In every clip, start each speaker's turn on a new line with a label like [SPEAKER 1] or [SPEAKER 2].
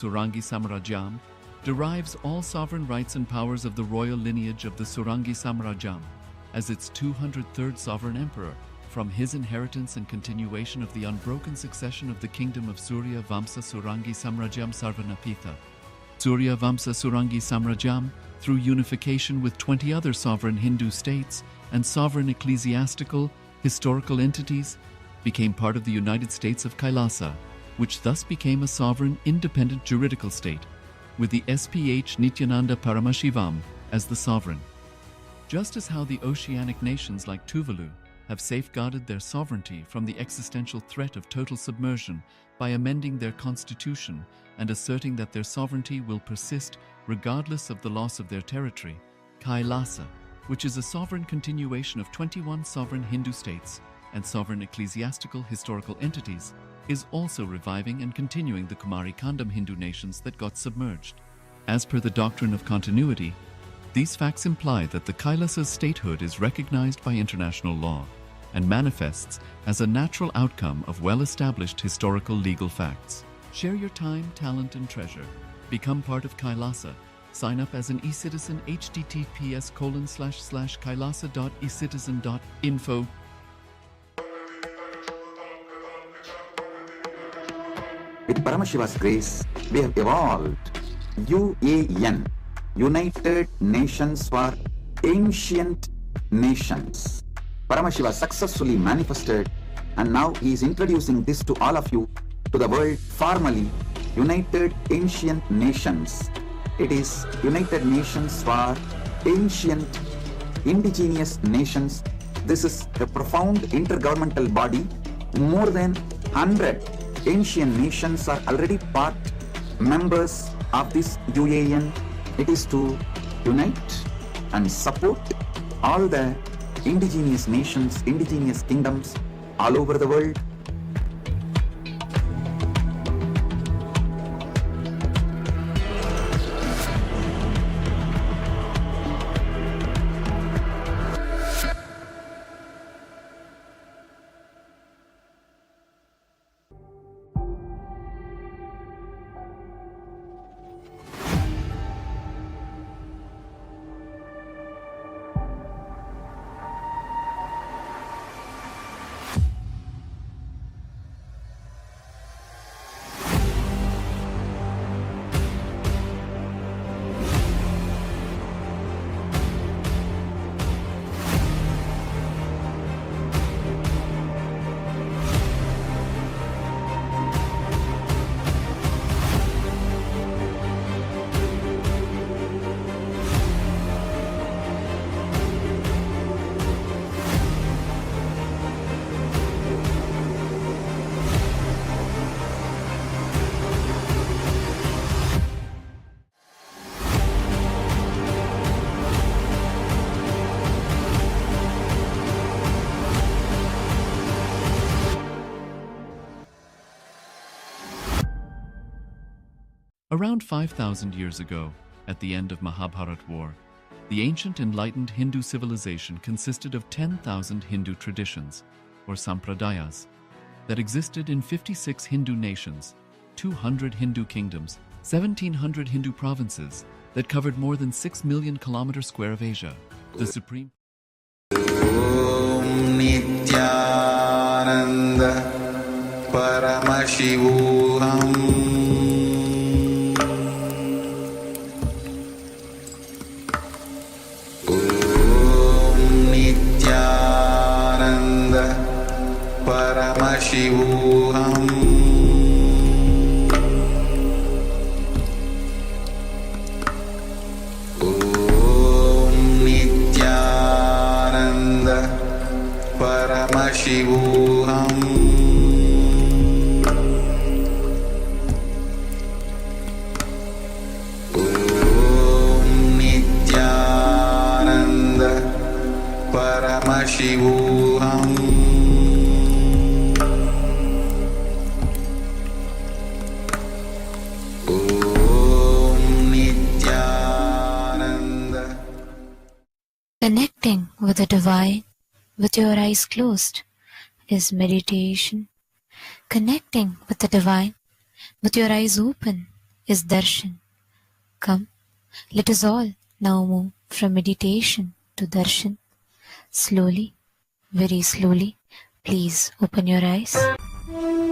[SPEAKER 1] Surangi Samrajyam, derives all sovereign rights and powers of the royal lineage of the Surangi Samrajyam as its 203rd sovereign emperor, from his inheritance and continuation of the unbroken succession of the kingdom of Surya Vamsa Surangi Samrajyam Sarvanapitha. Surya Vamsa Surangi Samrajyam, through unification with 20 other sovereign Hindu states and sovereign ecclesiastical, historical entities, became part of the United States of Kailasa, which thus became a sovereign, independent juridical state, with the SPH Nityananda Paramashivam as the sovereign. Just as how the oceanic nations like Tuvalu have safeguarded their sovereignty from the existential threat of total submersion by amending their constitution and asserting that their sovereignty will persist regardless of the loss of their territory, Kailasa, which is a sovereign continuation of 21 sovereign Hindu states and sovereign ecclesiastical historical entities, is also reviving and continuing the Kumari Kandam Hindu nations that got submerged. As per the doctrine of continuity, these facts imply that the Kailasa's statehood is recognized by international law and manifests as a natural outcome of well-established historical legal facts. Share your time, talent, and treasure. Become part of Kailasa. Sign up as an e-citizen https://kailasa.ecitizen.info.
[SPEAKER 2] With Paramashiva's grace, we have evolved UAN, United Nations for Ancient Nations. Paramashiva successfully manifested, and now he is introducing this to all of you, to the world formally, United Ancient Nations. It is United Nations for Ancient Indigenous Nations. This is a profound intergovernmental body. More than 100 ancient nations are already part members of this UAN. It is to unite and support all the indigenous nations, indigenous kingdoms all over the world.
[SPEAKER 1] Around 5,000 years ago, at the end of Mahabharat War, the ancient enlightened Hindu civilization consisted of 10,000 Hindu traditions, or sampradayas, that existed in 56 Hindu nations, 200 Hindu kingdoms, 1,700 Hindu provinces that covered more than 6 million kilometers square of Asia. The supreme
[SPEAKER 3] Om Nityananda Paramashivoham. Paramashivoham. Om Nityananda Paramashivoham. Om Nityananda Paramashivoham.
[SPEAKER 4] Connecting with the divine with your eyes closed is meditation. Connecting with the divine with your eyes open is darshan. Come, let us all now move from meditation to darshan. Slowly, very slowly, please open your eyes.
[SPEAKER 5] அருள்.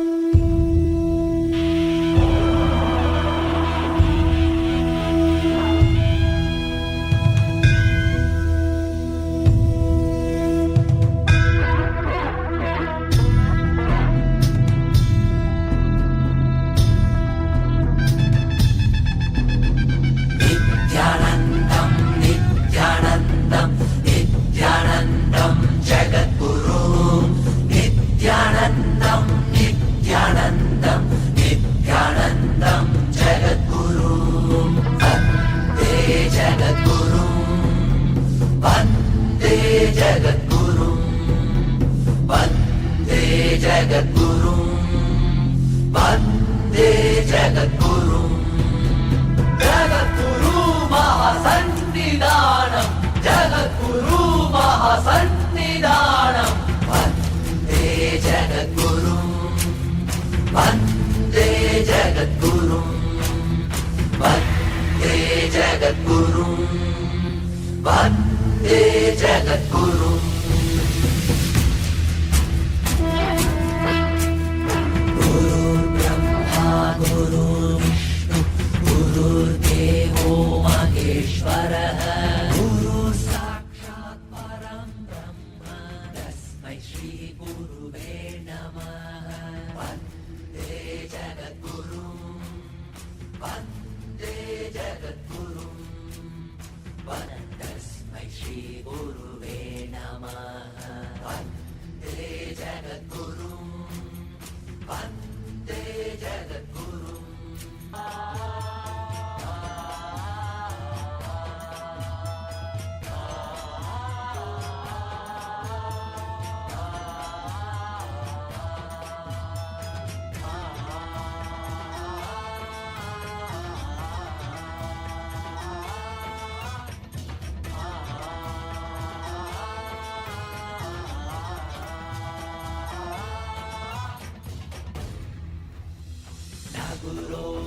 [SPEAKER 6] ル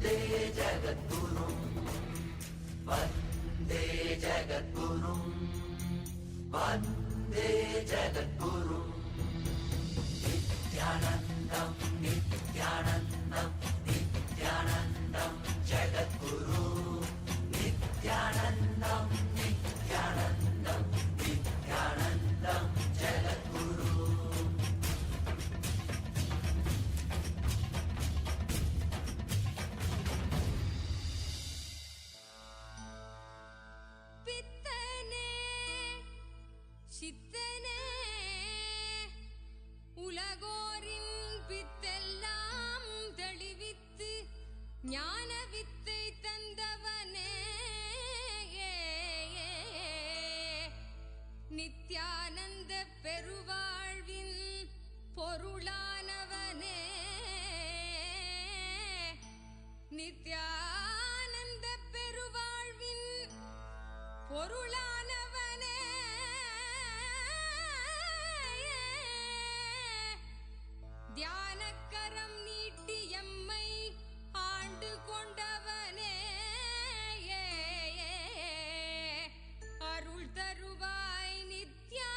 [SPEAKER 6] தருவாய் நித்யானந்தனே.
[SPEAKER 5] நித்யானந்தமே. நித்யானந்தமே. நித்யானந்தமே. நித்யானந்தமே. நித்யானந்தமே. நித்யானந்தமே. நித்யானந்தமே. நித்யானந்தமே.
[SPEAKER 6] அருள் தருவாய் நித்யானந்தனே.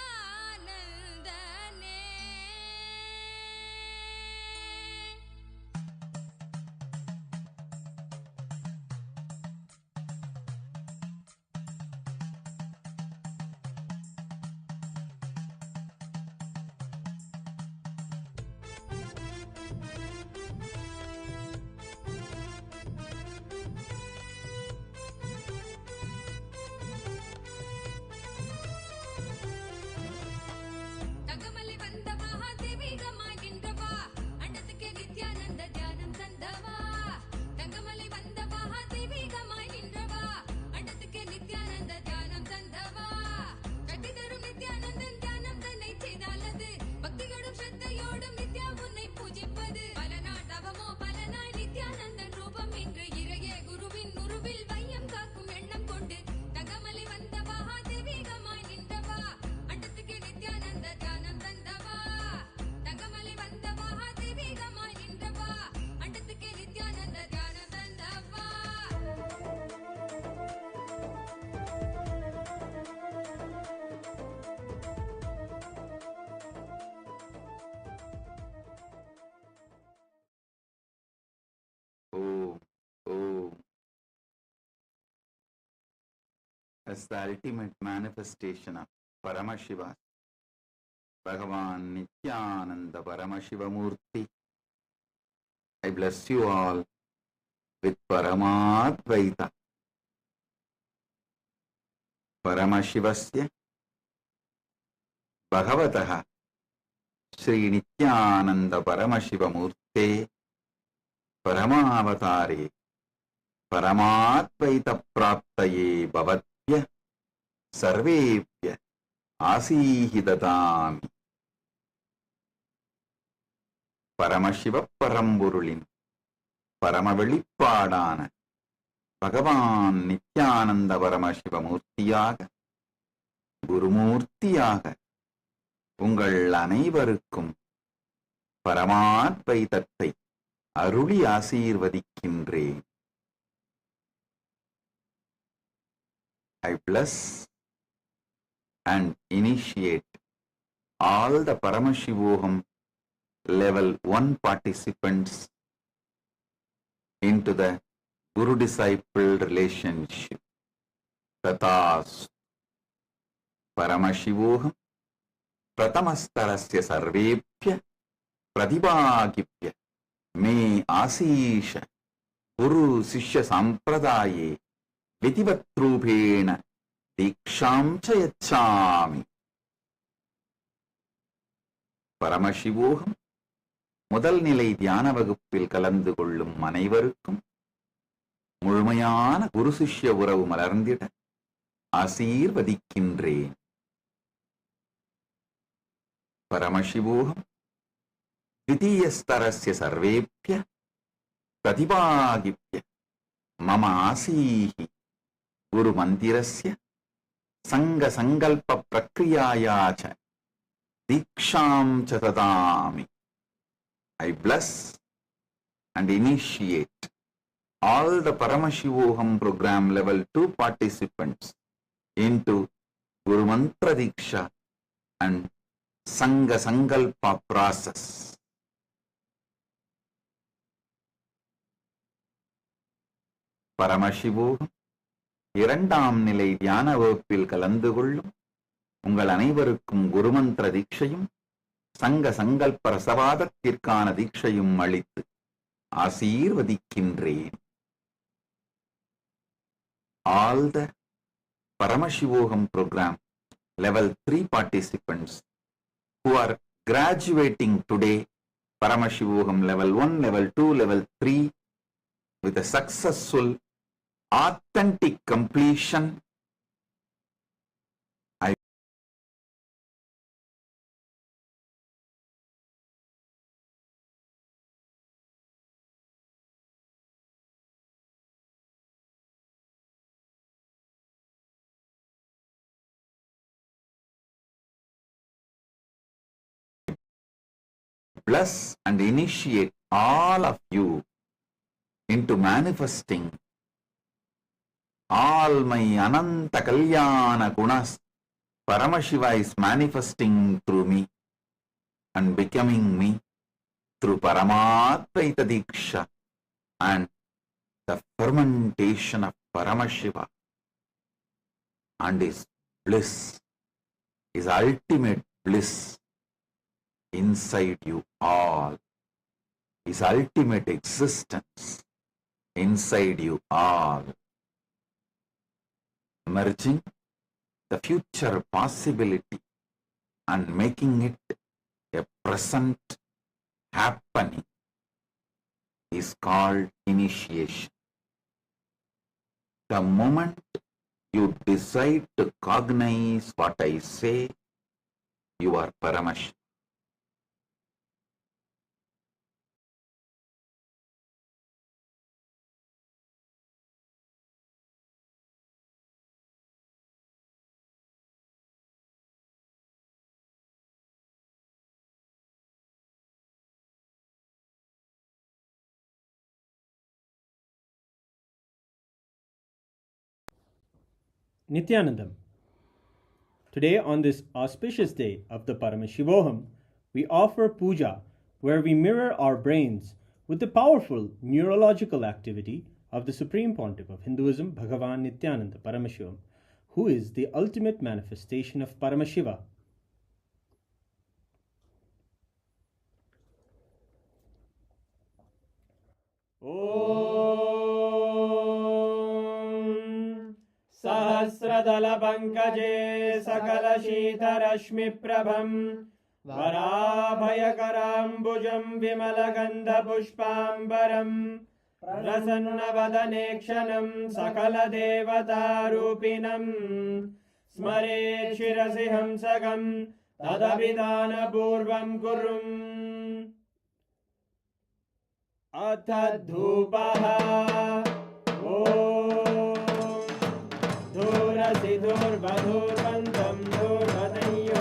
[SPEAKER 2] Om, Om. As the ultimate manifestation of Paramashiva, Bhagavan Nityananda Paramashiva Murti, I bless you all with Paramadvaita. Paramashivasya Bhagavataha Sri Nityananda Paramashiva Murte Paramavatare Paramadvaita Praptaye Bhavatya Sarvepya Asihidadami. Paramashiva Paramburulin Paramavelipadana Bhagavan Nityananda Paramashiva Murtiyaga Gurumurtiyaga உங்கள் அனைவருக்கும் பரமாத்வைதத்தை அருளி ஆசீர்வதிக்கின்றேன். I bless and initiate all the Paramashivoham level 1 participants into the Guru-disciple relationship. Tathas Paramashivoham Pratamastarasya Sarvepya Pradibhagipya Me Asisha Guru Sishya Sampradaye Vitivatrupena Diksham Chayachami. Paramashivoham முதல் நிலை தியான வகுப்பில் கலந்து கொள்ளும் அனைவருக்கும் முழுமையான குரு சிஷ்ய உறவு மலர்ந்திட ஆசீர்வதிக்கின்றேன். Paramashivoham Dvitiyastarasya Sarvepya Pratibhagipya Mama Asihi Guru Mandirasya Sangha Sangalpa Prakriyayacha Diksham Chatadami. I bless and initiate all the Paramashivoham program level 2 participants into Guru Mantra Diksha and Sangha Sangalpa process. Paramashivoham இரண்டாம் நிலை தியான வகுப்பில் கலந்து கொள்ளும் உங்கள் அனைவருக்கும் குருமந்திர தீட்சையும் சங்க சங்கல்ப ரசவாதத்திற்கான தீட்சையும் அளித்து ஆசீர்வதிக்கின்றேன். All the Paramashivoham program level 3 participants who are graduating today, Paramashivoham level 1, level 2, level 3 with a successful authentic completion, I bless and initiate all of you into manifesting all my Ananta Kalyana Gunas. Paramashiva is manifesting through me and becoming me through Paramadvaita Diksha and the fermentation of Paramashiva and his bliss, his ultimate bliss inside you all. His ultimate existence inside you all, merging the future possibility and making it a present happening is called initiation. The moment you decide to cognize what I say, you are Paramashiva.
[SPEAKER 5] Nityanandam. Today, on this auspicious day of the Paramashivoham, we offer puja where we mirror our brains with the powerful neurological activity of the Supreme Pontiff of Hinduism, Bhagavan Nityananda Paramashivam, who is the ultimate manifestation of Paramashiva. सहस्रदलपङ्कजे सकलशीतरश्मिप्रभं वराभयकराम्बुजं विमलगन्धपुष्पाम्बरं प्रसन्नवदने क्षणं सकलदेवतारूपिणं स्मरेत् शिरसि हंसकं तदभिधानपूर्वं कुर्वन् अथ धूपः धूर्वधूर्वन्तं धूर्वतयोस्मान्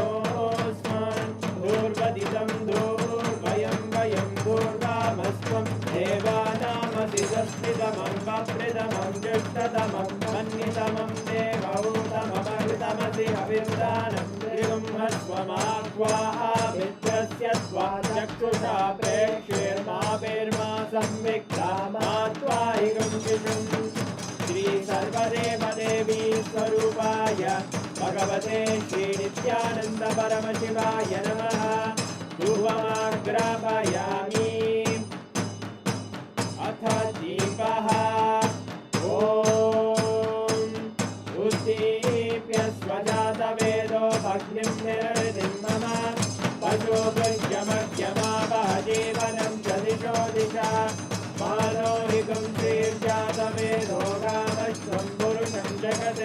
[SPEAKER 5] धूर्वदितं धूर्वयं वयं धूर्वामस्त्वं देवानामसि संस्थितमं वप्रितमं जुष्टतमं मन्नितमं देवहूतममृतमसि हविर्दानं त्रिगुंहस्वमाह्वाभिद्रस्य त्वा चक्षुषा प्रेक्ष्येर्मा संविक्ता मा त्वाहिगं शिशुम् श्री सर्वदेवदेवी स्वरूपाय भगवते श्री नित्यानंद परमशिवाय नमः धूपमाग्रापयामि अथ दीपः उद्दीप्य स्वजातवेदो भग्निं निरृतिं मम पशुभृत्यमग्यमावह जीवनं च दिशो दिशा मानोहिकं श्रीर्जातवेदो गामश्वं पुरुषं जगत्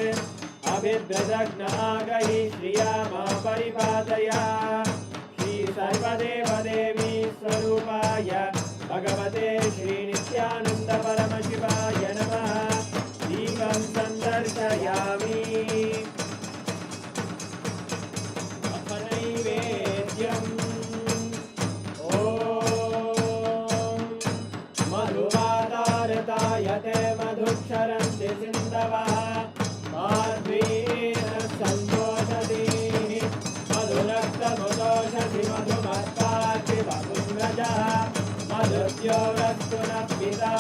[SPEAKER 5] अभिद्रदग्नागहि श्रिया मा परिपातया श्री सर्वदेवदेवी स्वरूपाय भगवते श्री नित्यानंद परमशिवाय नमः दीपं सन्दर्शयामि अथ नैवेद्यम् मधुवातारतायते मधुक्षरन्ति सिन्धवः माध्वीन सन्तोषति मधुरक्तमुदोषसि मधुमत्पार्थिव पुङ्गजः मधुद्योरस्तु नः पिता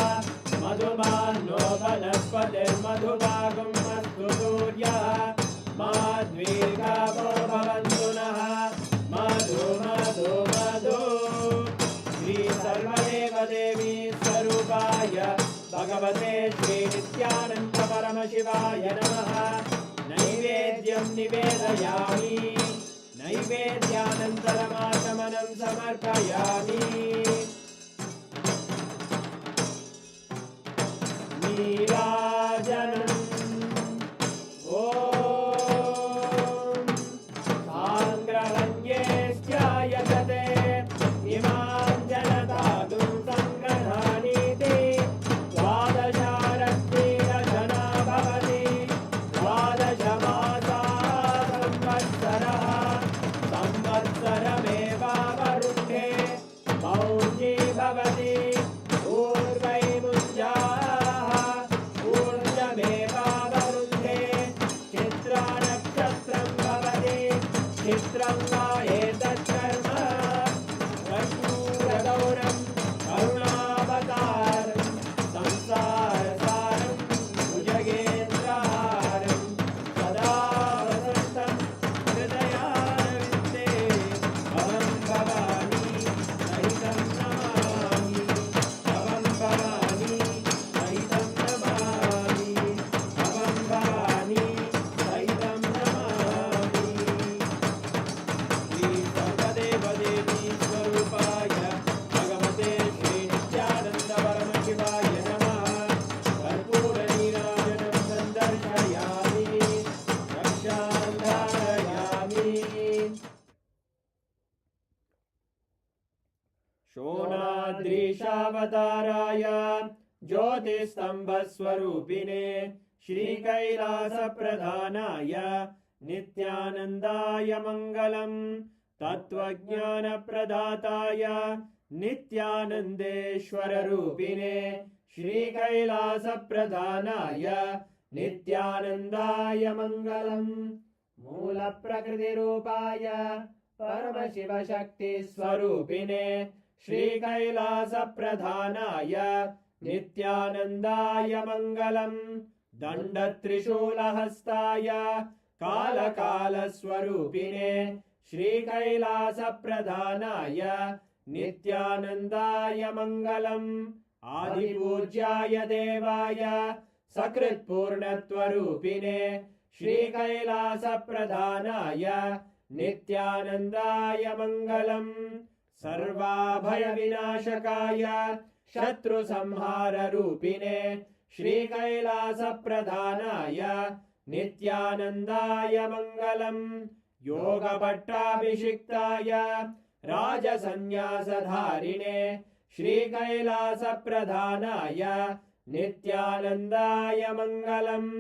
[SPEAKER 5] मधुमान्नो वनस्पतिर्मधुभागं अस्तु सूर्यः माध्वीर्गावो भवन्तु नः मधु मधु मधु श्री सर्वदेवदेवी स्वरूपाय भगवते श्री नित्यानंद परमशिवाय नमः नैवेद्यं निवेदयामि नैवेद्यानन्तरमाचमनं समर्पयामि नीराजनम् साङ्ग्रहण्येश्चायजते इमां जनतादुं सङ्ग्रहाणीति द्वादशारत्नीरजना भवति द्वादशमासा संवत्सरः संवत्सरमेवावरुद्धे मौञ्जी भवति पूर्वैमुञ्जाः शोणाद्रीशावताराय ज्योतिस्तम्भस्वरूपिणे श्रीकैलासप्रधानाय नित्यानन्दाय मङ्गलम् तत्त्वज्ञानप्रदाताय नित्यानन्देश्वररूपिणे श्रीकैलासप्रधानाय नित्यानन्दाय मङ्गलम् मूलप्रकृतिरूपाय परमशिवशक्तिस्वरूपिणे श्रीकैलासप्रधानाय नित्यानन्दाय मङ्गलम् दण्डत्रिशूलहस्ताय कालकालस्वरूपिणे श्रीकैलासप्रधानाय नित्यानन्दाय मङ्गलम् आदिपूज्याय देवाय सकृत्पूर्णत्वरूपिणे श्रीकैलासप्रधानाय नित्यानन्दाय मङ्गलम् सर्वाभयविनाशकाय शत्रुसंहाररूपिणे श्रीकैलासप्रधानाय नित्यानन्दाय मङ्गलम् योगपट्टाभिषिक्ताय राजसन्न्यासधारिणे श्रीकैलासप्रधानाय नित्यानन्दाय मङ्गलम्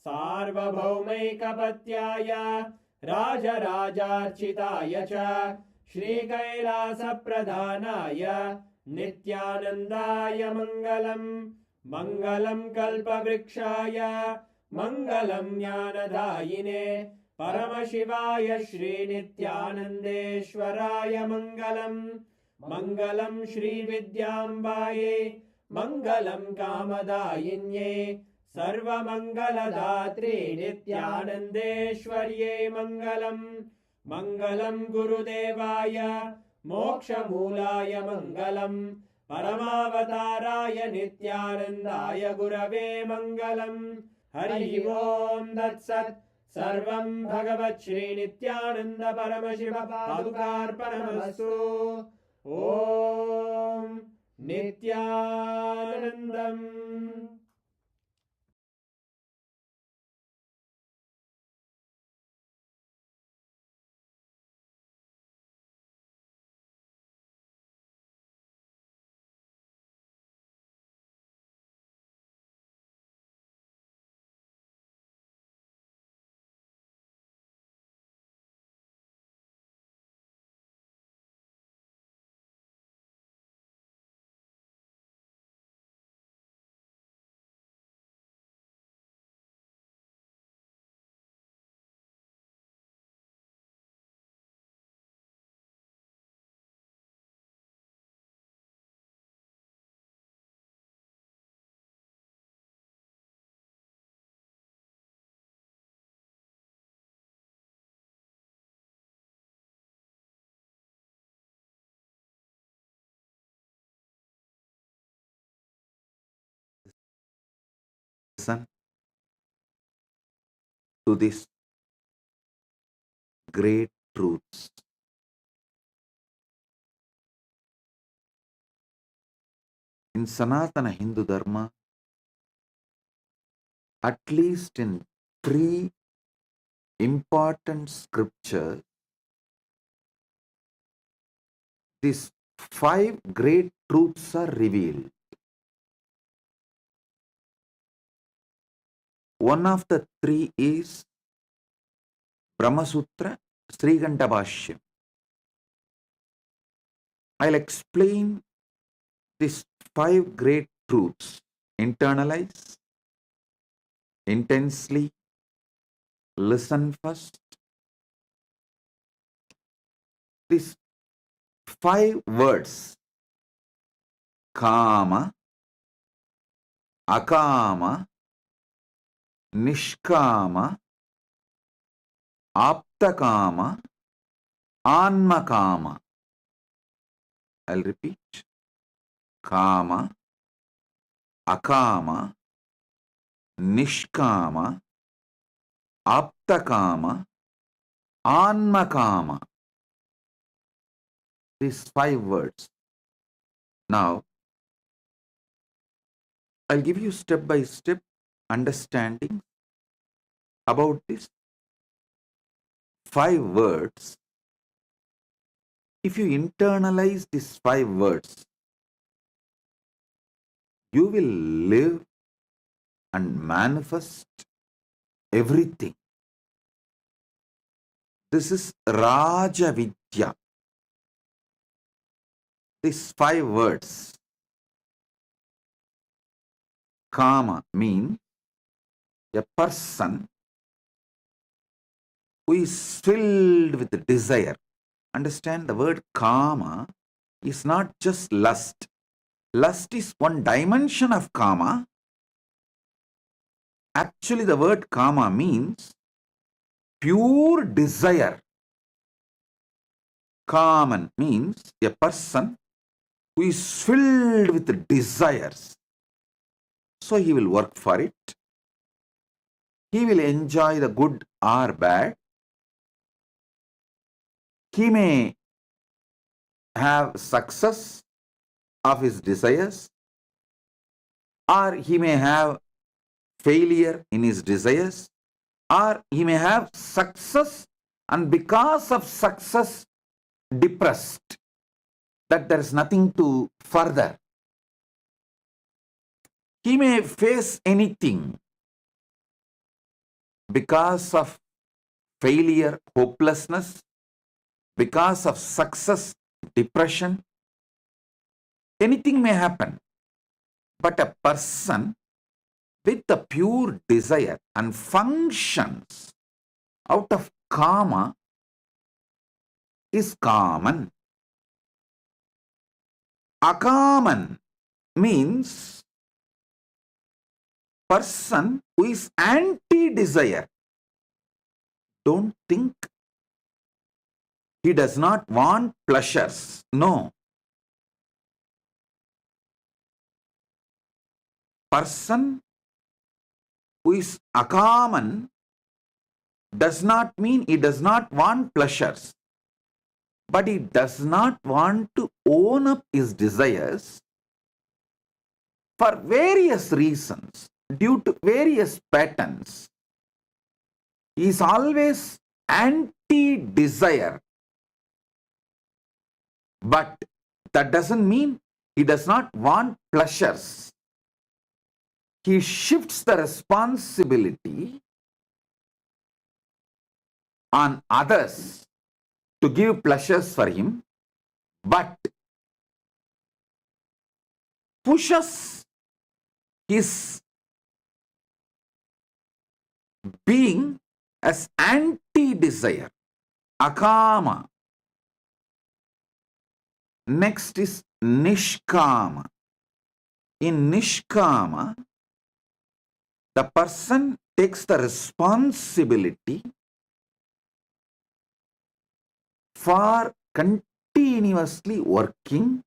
[SPEAKER 5] सार्वभौमैकपत्याय राजराजार्चिताय च श्रीकैलासप्रधानाय नित्यानन्दाय मङ्गलम् मङ्गलम् कल्पवृक्षाय मङ्गलम् ज्ञानदायिने परमशिवाय श्रीनित्यानन्देश्वराय मङ्गलम् मङ्गलम् श्रीविद्याम्बायै मङ्गलम् कामदायिन्यै सर्वमङ्गलदात्रे नित्यानन्देश्वर्यै मङ्गलम् मङ्गलम् गुरुदेवाय मोक्षमूलाय मङ्गलम् परमावताराय नित्यानन्दाय गुरवे मङ्गलम् हरि ओम् तत्सत् सर्वं भगवत् श्रीनित्यानन्द परमशिव पादुकार्पणमस्तु ॐ नित्यानन्दम्
[SPEAKER 2] Listen to these great truths. In Sanatana Hindu Dharma, at least in 3 important scriptures, these 5 great truths are revealed. One of the 3 is Brahmasutra Sriganta Bhashyam. I'll explain these 5 great truths. Internalize, intensely, listen first. These 5 words: Kama, Akama, Nishkama, Aptakama, Anmakama. I'll repeat. Kama, Akama, Nishkama, Aptakama, Anmakama. These 5 words. Now, I'll give you step by step understanding about these 5 words If you internalize these 5 words, you will live and manifest everything. This is Raja Vidya. These 5 words. Kama means a person who is filled with desire. Understand, the word kama is not just lust. Lust is one dimension of kama. Actually, the word kama means pure desire. Kaman means a person who is filled with desires. So he will work for it. He will enjoy the good or bad. He may have success of his desires, or he may have failure in his desires, or he may have success and because of success depressed, that there is nothing to further. He may face anything because of failure, hopelessness, because of success, depression. Anything may happen. But a person with a pure desire and functions out of kama is kaman. Akaman means person who is anti-desire. Don't think he does not want pleasures. No. Person who is akaman does not mean he does not want pleasures, but he does not want to own up his desires for various reasons, due to various patterns. He is always anti-desire. But that doesn't mean he does not want pleasures. He shifts the responsibility on others to give pleasures for him, but pushes his being as anti-desire, akama. Next is nishkama. In nishkama, the person takes the responsibility for continuously working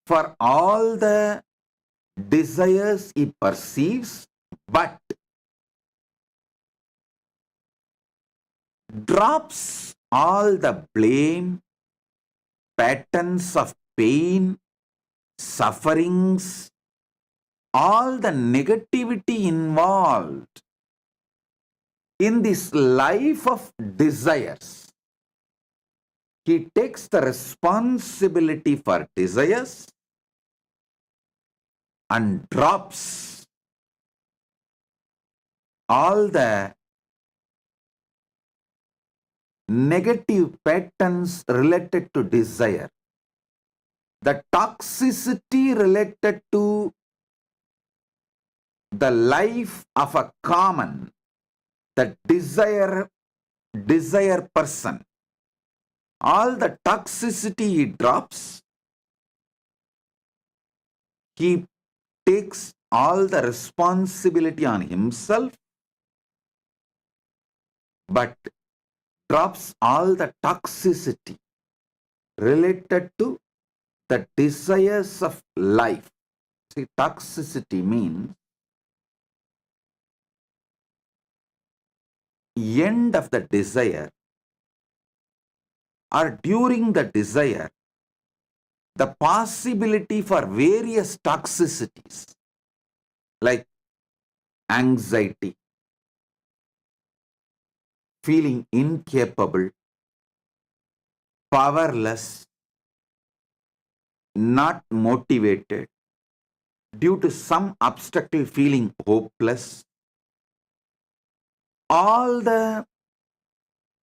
[SPEAKER 2] for all the desires he perceives, but drops all the blame, patterns of pain, sufferings, all the negativity involved in this life of desires. He takes the responsibility for desires and drops all the negative patterns related to desire, the toxicity related to the life of a common, the desire person. All the toxicity he drops, he takes all the responsibility on himself, but drops all the toxicity related to the desires of life. See, toxicity means end of the desire or during the desire, the possibility for various toxicities like anxiety, feeling incapable, powerless, not motivated, due to some obstacle feeling hopeless, all the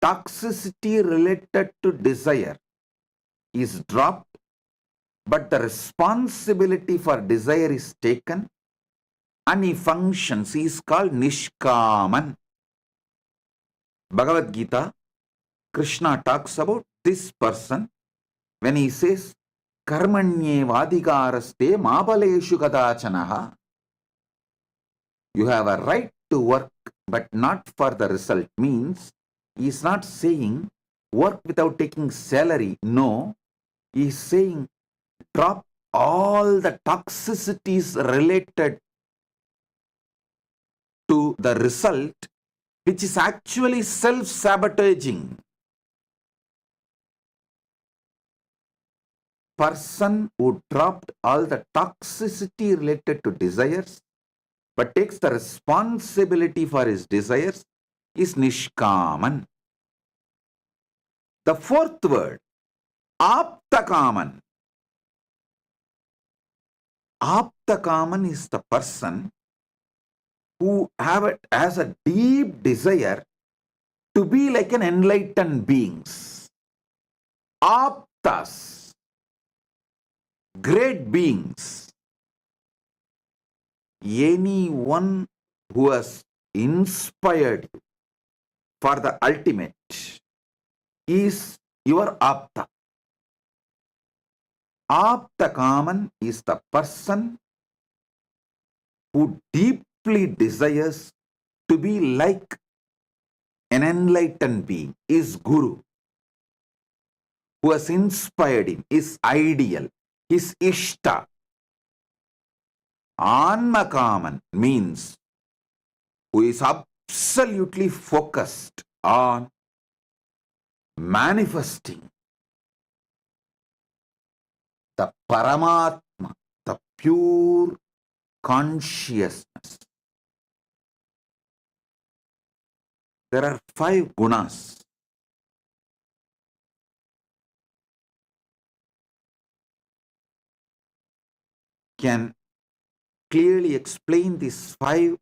[SPEAKER 2] toxicity related to desire is dropped, but the responsibility for desire is taken and he functions. He is called Nishkaman. Bhagavad Gita, Krishna talks about this person when he says, Karmanye vadikaraste mabaleshu kadachanaha. You have a right to work, but not for the result. Means, he is not saying work without taking salary. No, he is saying drop all the toxicities related to the result, which is actually self-sabotaging. Person who dropped all the toxicity related to desires but takes the responsibility for his desires is Nishkaman. The fourth word, Aptakaman. Aptakaman is the person who has a deep desire to be like an enlightened beings. Aptas, great beings. Anyone who has inspired you for the ultimate is your Apta. Aptakaman is the person who deeply desires to be like an enlightened being, is Guru, who has inspired him, is ideal, is Ishta. Anmakaman means who is absolutely focused on manifesting the Paramatma, the pure consciousness. There are 5 gunas. Can clearly explain these 5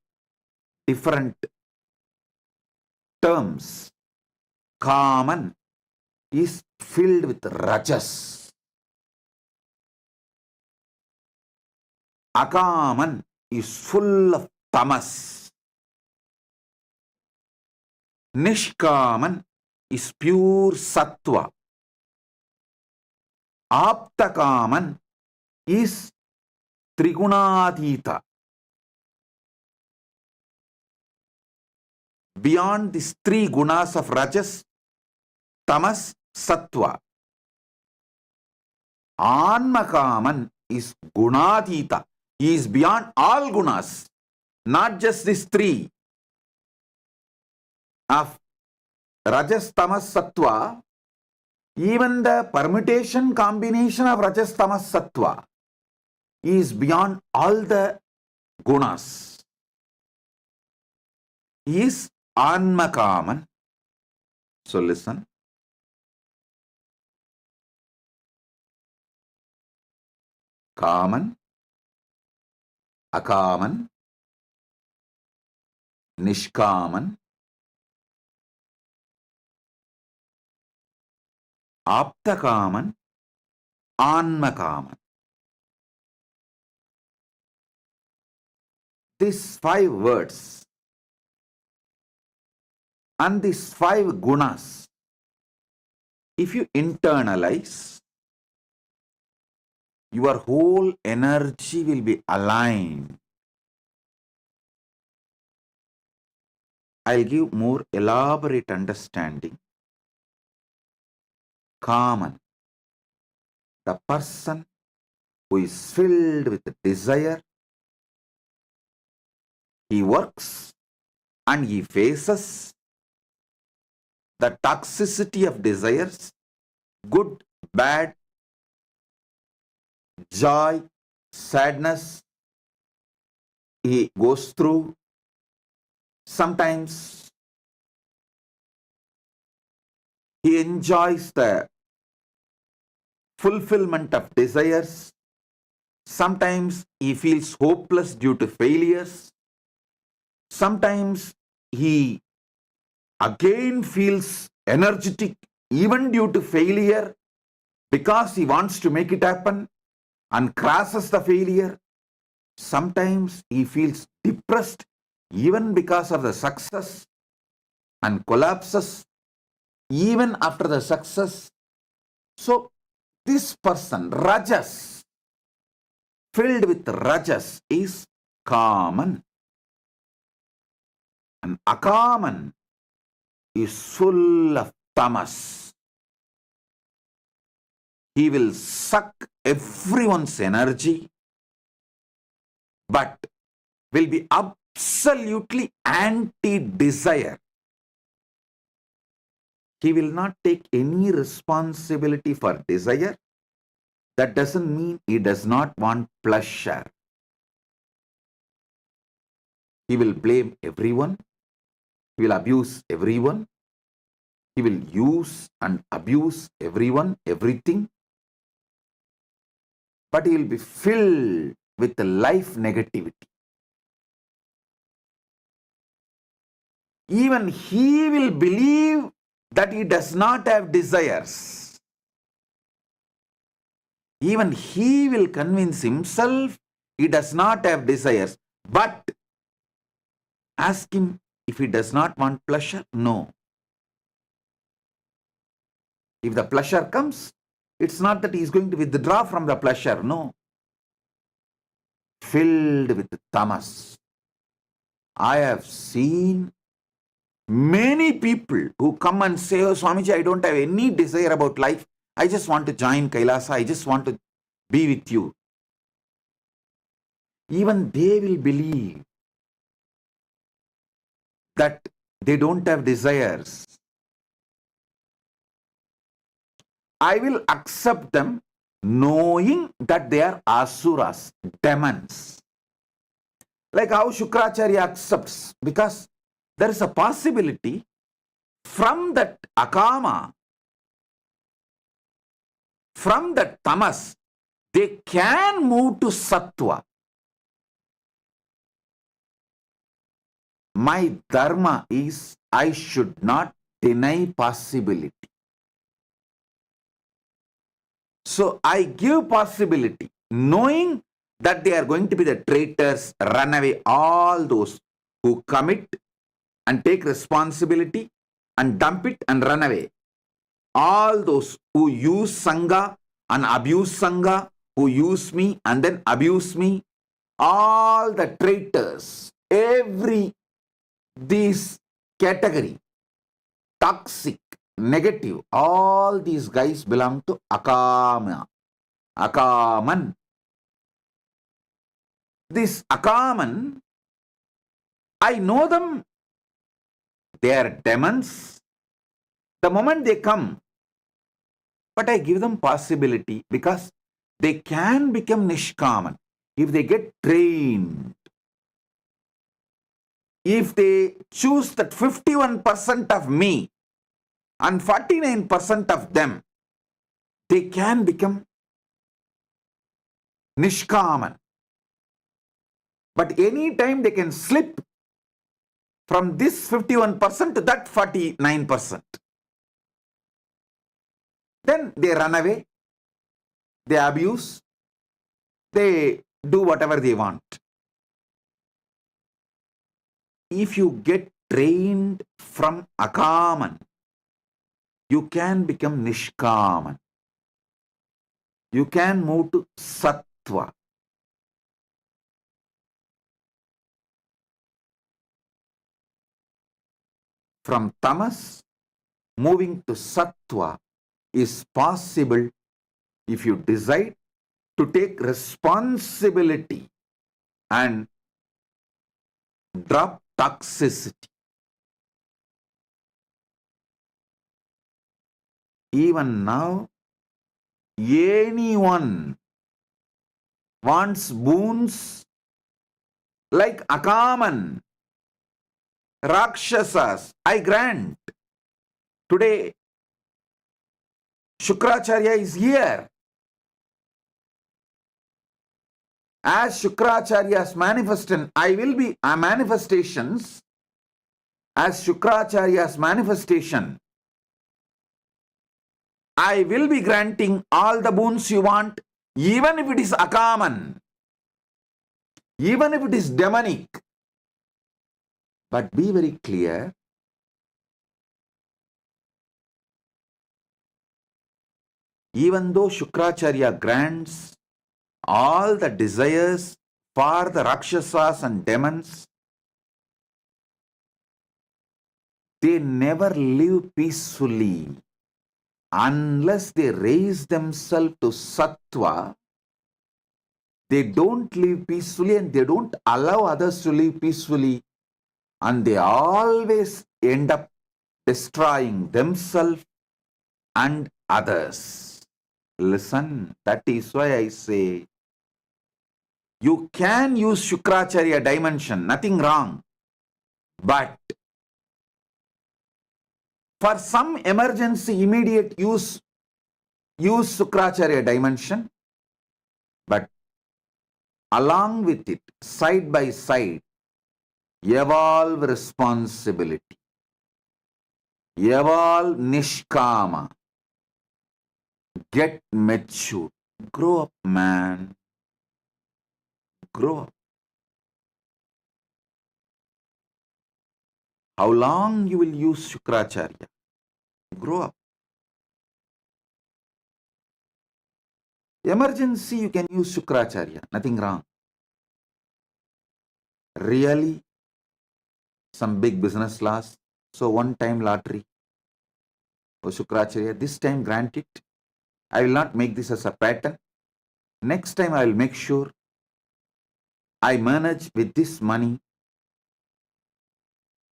[SPEAKER 2] different terms. Kaman is filled with rajas. Akaman is full of tamas. Nishkaman is pure sattva. Aptakaman is trigunadita. Beyond these 3 gunas of rajas, tamas, sattva. Anmakaman is gunadita. He is beyond all gunas, not just these 3 of rajas, tamas, sattva. Even the permutation combination of rajas, tamas, sattva is beyond all the gunas. He is Anmakaman. So listen. Kaman, Akaman, Nishkaman, Aptakaman, Anmakaman. These 5 words and these 5 gunas, if you internalize, your whole energy will be aligned. I'll give more elaborate understanding. Kaman, the person who is filled with desire, he works and he faces the toxicity of desires, good, bad, joy, sadness, he goes through. Sometimes he enjoys the fulfillment of desires. Sometimes he feels hopeless due to failures. Sometimes he again feels energetic even due to failure because he wants to make it happen and crashes the failure. Sometimes he feels depressed even because of the success and collapses even after the success. So this person, Rajas, filled with Rajas, is common. And Akaman is full of tamas. He will suck everyone's energy, but will be absolutely anti-desire. He will not take any responsibility for desire. That doesn't mean he does not want pleasure. He will blame everyone. He will abuse everyone. He will use and abuse everyone, everything. But he will be filled with the life negativity. Even he will believe that he does not have desires. Even he will convince himself he does not have desires. But ask him if he does not want pleasure. No. If the pleasure comes, it's not that he is going to withdraw from the pleasure. No. Filled with tamas. I have seen many people who come and say, oh Swamiji, I don't have any desire about life. I just want to join Kailasa. I just want to be with you. Even they will believe that they don't have desires. I will accept them knowing that they are asuras, demons. Like how Shukracharya accepts, because there is a possibility from that akama, from that tamas, they can move to sattva. My dharma is I should not deny possibility. So I give possibility, knowing that they are going to be the traitors, run away, all those who commit and take responsibility and dump it and run away. All those who use Sangha and abuse Sangha, who use me and then abuse me, all the traitors, this category, toxic, negative, all these guys belong to Akama, Akaman. This Akaman, I know them, they are demons. The moment they come, but I give them possibility because they can become Nishkaman if they get trained. If they choose that 51% of me and 49% of them, they can become Nishkaman. But any time they can slip from this 51% to that 49%. Then they run away, they abuse, they do whatever they want. If you get trained from Akaman, you can become Nishkaman. You can move to Sattva. From Tamas, moving to Sattva is possible if you decide to take responsibility and drop toxicity. Even now, anyone wants boons like Akaman, Rakshasas, I grant. Today, Shukracharya is here. As Shukracharya's manifestations, as Shukracharya's manifestation, I will be granting all the boons you want, even if it is akaman, even if it is demonic. But be very clear, even though Shukracharya grants all the desires for the Rakshasas and demons, they never live peacefully unless they raise themselves to sattva. They don't live peacefully and they don't allow others to live peacefully, and they always end up destroying themselves and others. Listen, that is why I say you can use Shukracharya dimension, nothing wrong. But for some emergency, immediate use Shukracharya dimension. But along with it, side by side, evolve responsibility, evolve nishkama, get mature, grow up, man, grow up. How long you will use Shukracharya? Grow up. Emergency, you can use Shukracharya, nothing wrong. Really, some big business loss, so one-time lottery. Oh, Shukracharya, this time grant it. I will not make this as a pattern. Next time I will make sure I manage with this money.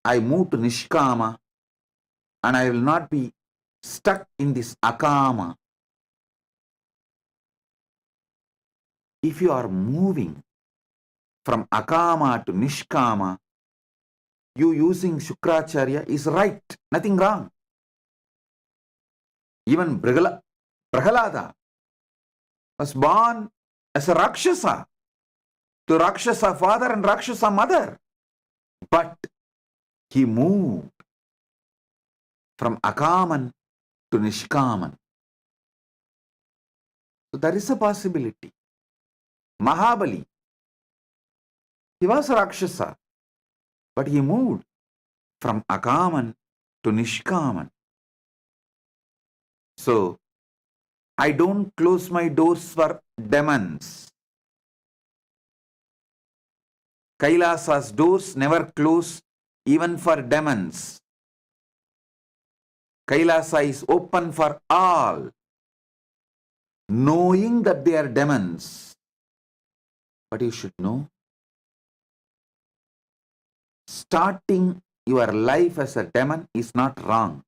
[SPEAKER 2] I move to Nishkama and I will not be stuck in this Akama. If you are moving from Akama to Nishkama, you using Shukracharya is right, nothing wrong. Even Prahalada was born as a Rakshasa, to Rakshasa father and Rakshasa mother. But he moved from Akaman to Nishkaman. So there is a possibility. Mahabali, he was a Rakshasa, but he moved from Akaman to Nishkaman. So I don't close my doors for demons. Kailasa's doors never close even for demons. Kailasa is open for all, knowing that they are demons. But you should know, starting your life as a demon is not wrong,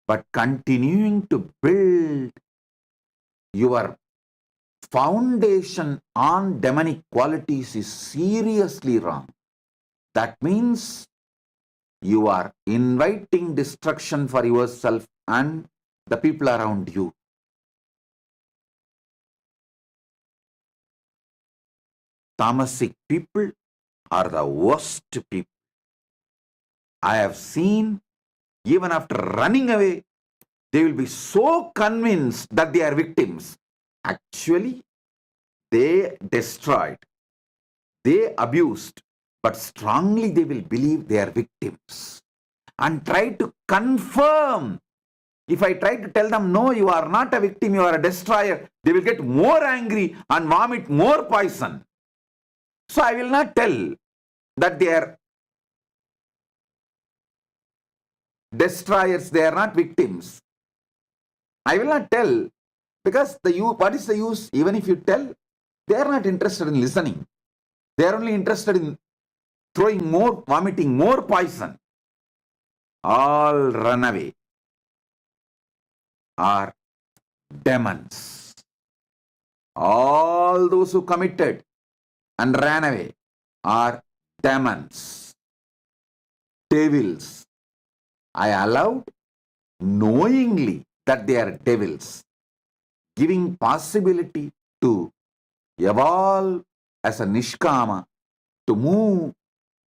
[SPEAKER 2] but continuing to build your foundation on demonic qualities is seriously wrong. That means you are inviting destruction for yourself and the people around you. Tamasic people are the worst people. I have seen, even after running away, they will be so convinced that they are victims. Actually, they destroyed, they abused, but strongly they will believe they are victims and try to confirm. If I try to tell them, no, you are not a victim, you are a destroyer, they will get more angry and vomit more poison. So I will not tell that they are destroyers, they are not victims. I will not tell, because what is the use? Even if you tell, they are not interested in listening. They are only interested in vomiting more poison. All run away are demons. All those who committed and ran away are demons, devils. I allowed knowingly that they are devils, giving possibility to evolve as a Nishkama, to move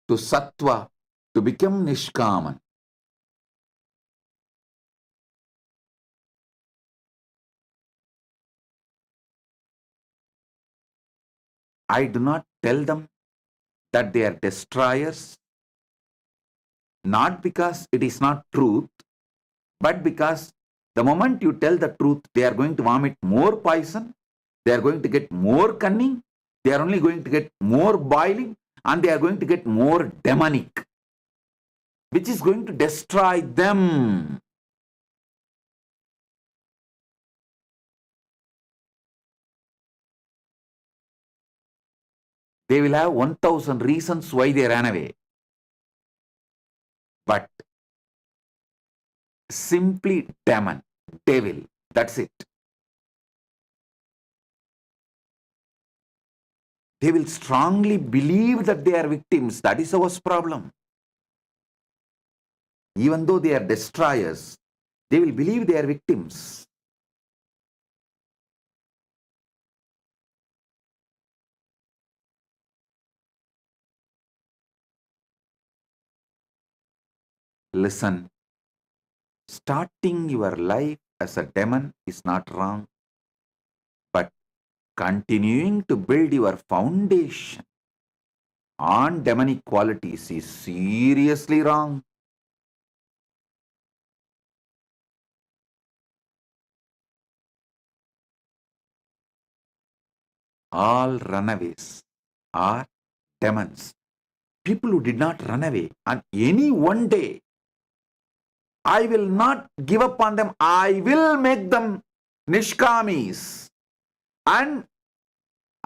[SPEAKER 2] to Sattva, to become Nishkaman. I do not tell them that they are destroyers, not because it is not truth, but because the moment you tell the truth, they are going to vomit more poison, they are going to get more cunning, they are only going to get more boiling, and they are going to get more demonic, which is going to destroy them. They will have 1,000 reasons why they ran away. But simply demon, devil, that's it. They will strongly believe that they are victims. That is our problem. Even though they are destroyers, they will believe they are victims. Listen, starting your life as a demon is not wrong, but continuing to build your foundation on demonic qualities is seriously wrong. All runaways are demons. People who did not run away, and any one day, I will not give up on them. I will make them Nishkamis and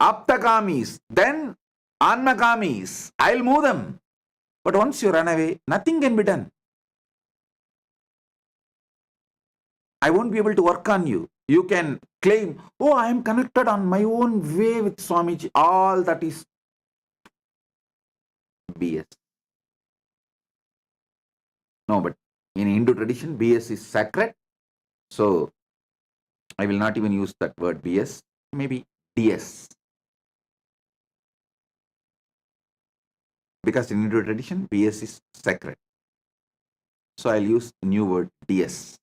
[SPEAKER 2] Aptakamis, then Annakamis. I'll move them. But once you run away, nothing can be done. I won't be able to work on you. You can claim, oh, I am connected on my own way with Swamiji. All that is BS. No, but in Hindu tradition, BS is sacred. So I will not even use that word BS. Maybe DS. Because in Hindu tradition, BS is sacred. So I'll use new word DS.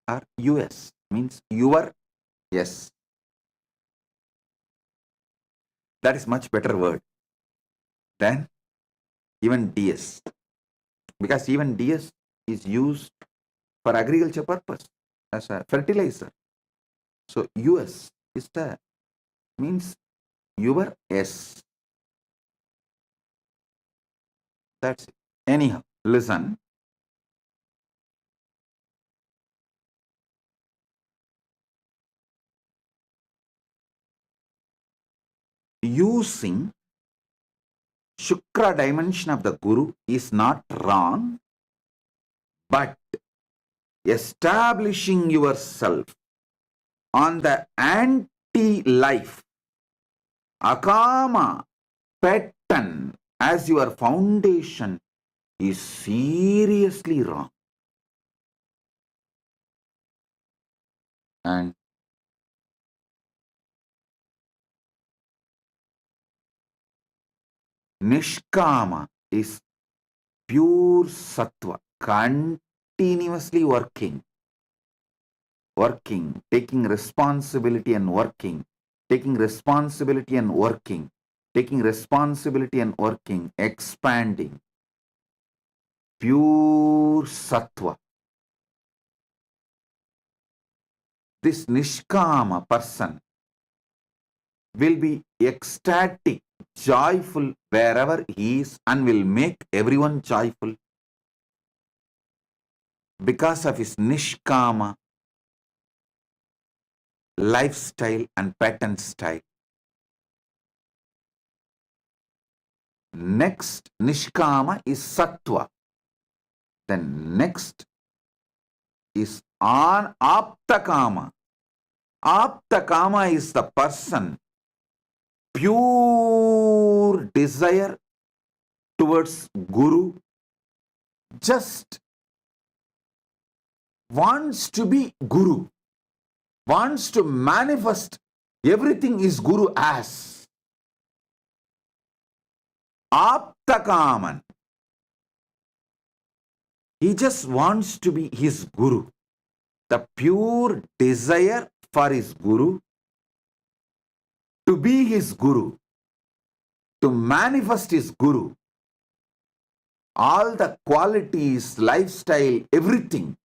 [SPEAKER 2] Or US means your, yes. That is much better word than even DS. Because even DS is used for agriculture purpose as a fertilizer. So US is the means your S. That's it. Anyhow, listen. Using Shukra dimension of the Guru is not wrong, but establishing yourself on the anti-life, Akama pattern as your foundation is seriously wrong. And Nishkama is pure sattva, continuously working, taking responsibility and working, taking responsibility and working, taking responsibility and working, expanding. Pure sattva. This Nishkama person will be ecstatic, joyful wherever he is, and will make everyone joyful because of his Nishkama lifestyle and pattern style. Next Nishkama is Sattva. Then next is Aptakama. Aptakama is the person pure desire towards Guru, just wants to be Guru, wants to manifest everything is Guru as. Aptakaman. He just wants to be his Guru. The pure desire for his Guru, to be his Guru, to manifest his Guru. All the qualities, lifestyle, everything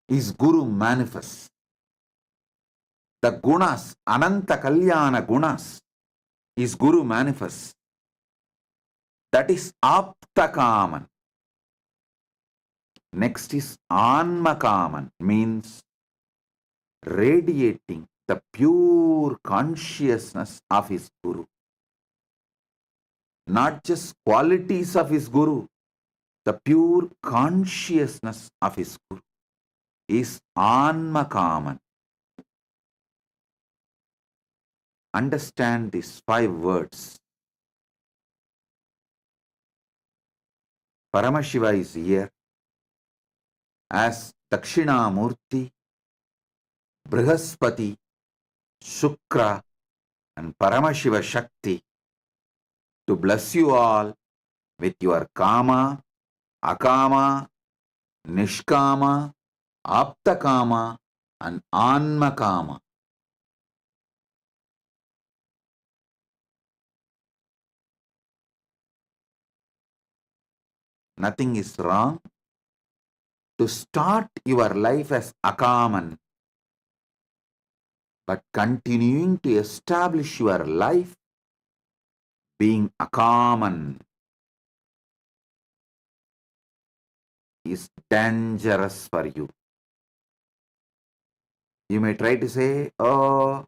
[SPEAKER 2] is Guru manifests. The gunas, Ananta Kalyana gunas, is Guru manifests. That is Aptakaman. Next is Anmakaman, means radiating the pure consciousness of his Guru. Not just qualities of his Guru, the pure consciousness of his Guru is Anmakaman. Understand these 5 words. Paramashiva is here as Dakshinamurti, Brihaspati, Shukra, and Paramashiva Shakti to bless you all with your Kama, Akama, Nishkama, Aptakama, and Anmakama. Nothing is wrong to start your life as Akaman, but continuing to establish your life being Akaman is dangerous for you. You may try to say, oh,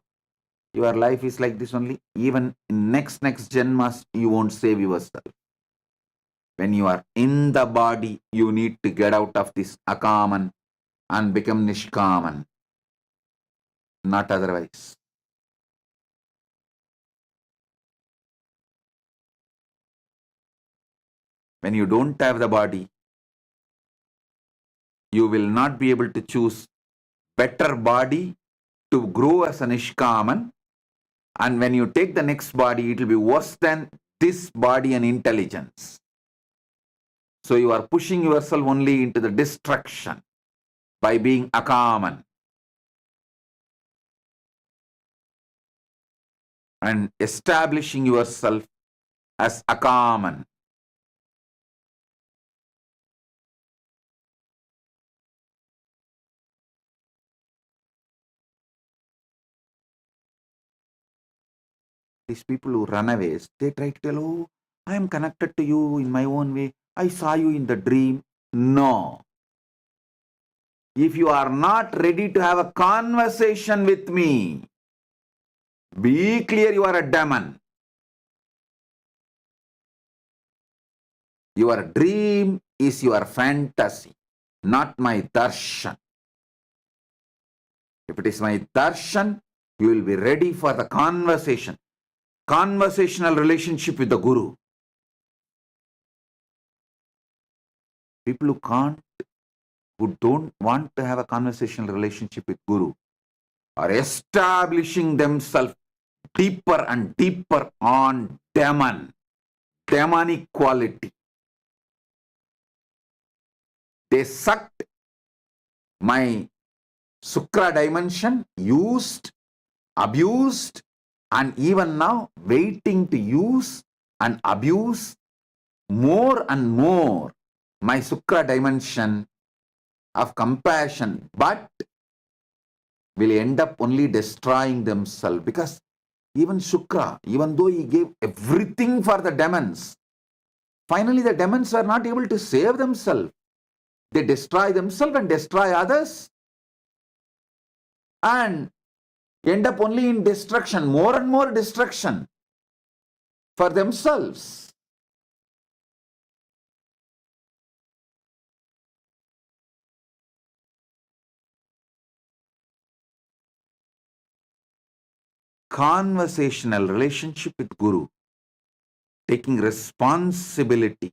[SPEAKER 2] your life is like this only. Even in next Janmas, you won't save yourself. When you are in the body, you need to get out of this Akaman and become Nishkaman. Not otherwise. When you don't have the body, you will not be able to choose better body to grow as a Nishkaman. And when you take the next body, it will be worse than this body and intelligence. So you are pushing yourself only into the destruction by being Akaman. And establishing yourself as Akaman. These people who run away, they try to tell, oh, I am connected to you in my own way. I saw you in the dream. No. If you are not ready to have a conversation with me, be clear you are a demon. Your dream is your fantasy, not my darshan. If it is my darshan, you will be ready for the conversation. Conversational relationship with the Guru. People who don't want to have a conversational relationship with Guru are establishing themselves deeper and deeper on demonic quality. They sucked my Sukra dimension, used, abused, and even now waiting to use and abuse more and more my Sukra dimension of compassion, but will end up only destroying themselves. Because even Shukra, even though he gave everything for the demons, finally the demons are not able to save themselves. They destroy themselves and destroy others and end up only in destruction, more and more destruction for themselves. Conversational relationship with Guru, taking responsibility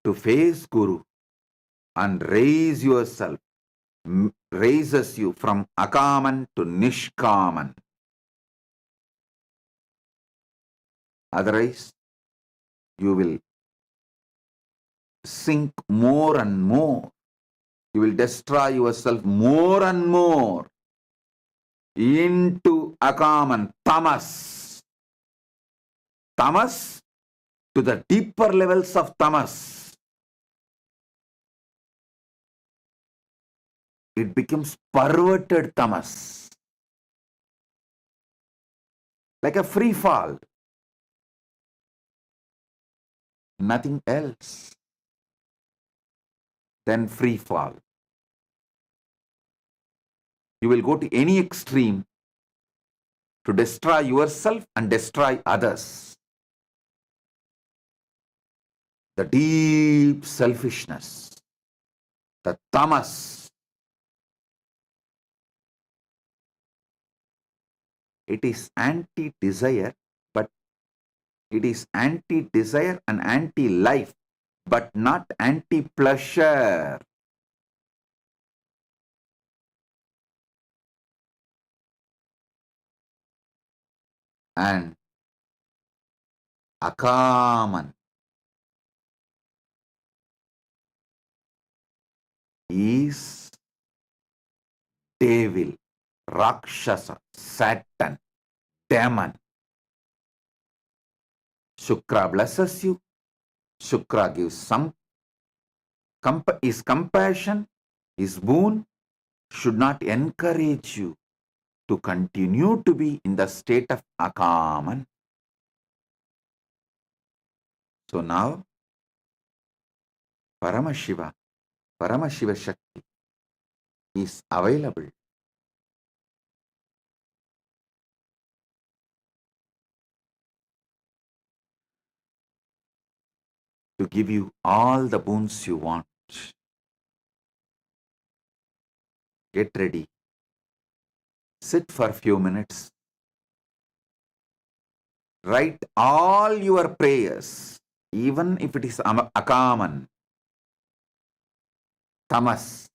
[SPEAKER 2] to face Guru, and raises you from akaman to nishkaman. Otherwise, you will sink more and more. You will destroy yourself more and more into akaman, tamas. Tamas to the deeper levels of tamas. It becomes perverted tamas. Like a free fall. Nothing else than free fall. You will go to any extreme to destroy yourself and destroy others. The deep selfishness, the tamas, it is anti-desire, but it is anti-desire and anti-life, but not anti-pleasure. And akaman is devil, rakshasa, Satan, demon. Shukra blesses you. Shukra gives his compassion, his boon should not encourage you to continue to be in the state of akaman. So now, Paramashiva Shakti is available to give you all the boons you want. Get ready. Sit for a few minutes. Write all your prayers, even if it is akaman, tamas,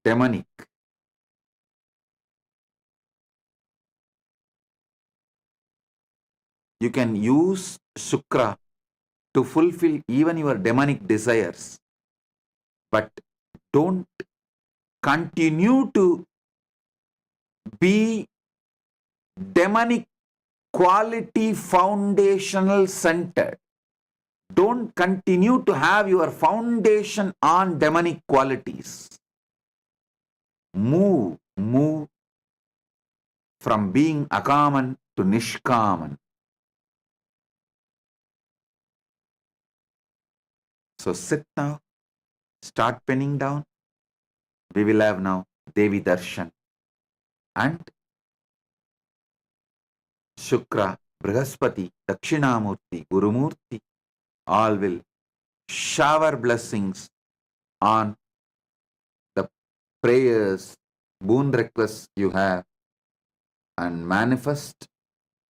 [SPEAKER 2] demonic. You can use Shukra to fulfill even your demonic desires, but don't continue to be demonic quality foundational centered. Don't continue to have your foundation on demonic qualities. Move from being akaman to nishkaman. So sit now, start penning down. We will have now Devi Darshan and Shukra, Brihaspati, Dakshinamurti, Gurumurti, all will shower blessings on the prayers, boon requests you have and manifest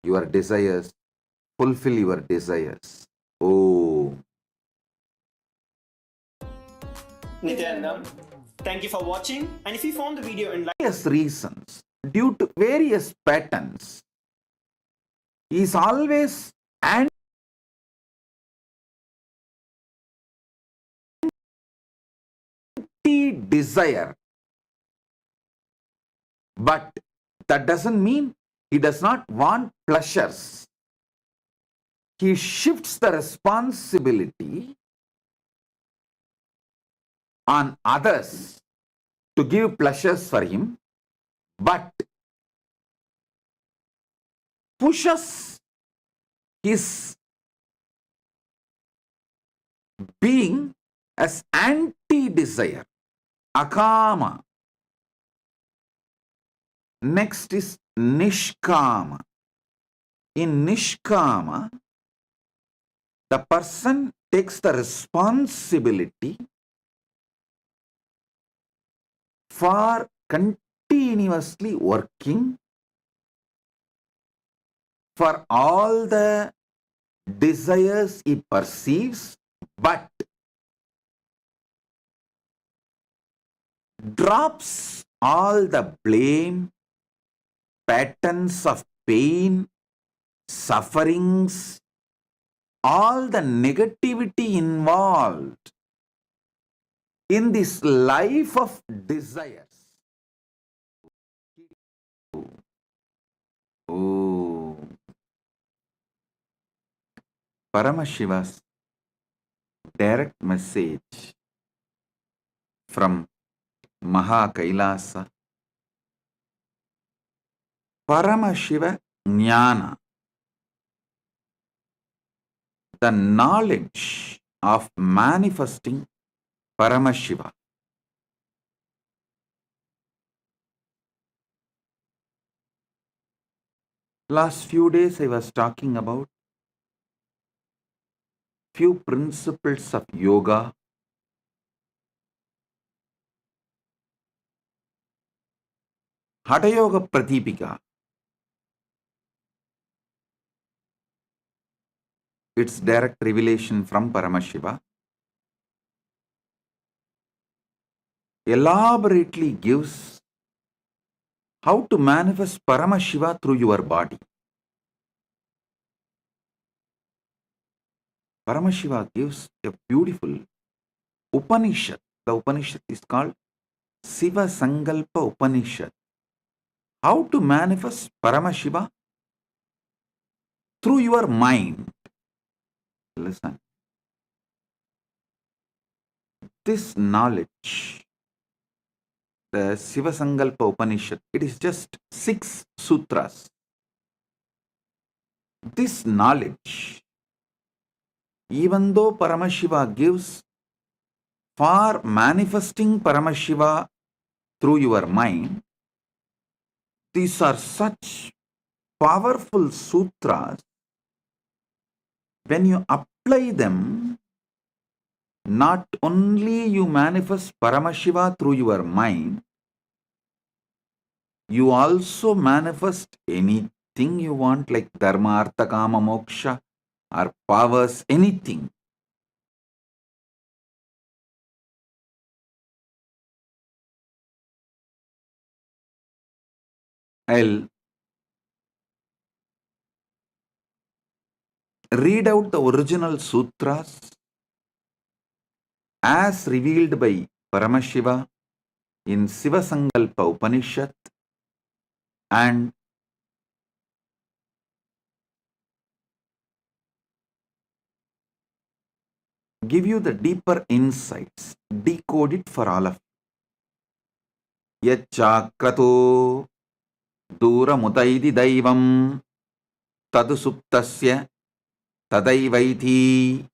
[SPEAKER 2] your desires, fulfill your desires. Oh.
[SPEAKER 5] Nityanandam, thank you for watching, and if you found the video enlightening,
[SPEAKER 2] Various reasons, due to various patterns, is always anti-desire. But that doesn't mean he does not want pleasures. He shifts the responsibility on others to give pleasures for him, but pushes his being as anti-desire, akama. Next is nishkama. In nishkama, the person takes the responsibility for continuously working for all the desires he perceives, but drops all the blame, patterns of pain, sufferings, all the negativity involved in this life of desires. Oh, Paramashiva's direct message from Maha Kailasa. Paramashiva Jnana, the knowledge of manifesting Paramashiva. Last few days I was talking about few principles of yoga. Hatha Yoga Pratipika. It's direct revelation from Paramashiva. Elaborately gives how to manifest Paramashiva through your body. Paramashiva gives a beautiful Upanishad. The Upanishad is called Siva Sankalpa Upanishad. How to manifest Paramashiva through your mind. Listen. This knowledge, the Siva Sankalpa Upanishad, it is just 6 sutras. This knowledge, even though Paramashiva gives for manifesting Paramashiva through your mind, these are such powerful sutras. When you apply them, not only you manifest Paramashiva through your mind, you also manifest anything you want, like Dharma, Artha, Kama, Moksha, or powers, anything. I'll read out the original sutras as revealed by Paramashiva in Siva Sankalpa Upanishad, and give you the deeper insights, decode it for all of you. Yachakrato Duramutaidi Daivam Tadusuptasya Tadaivaiti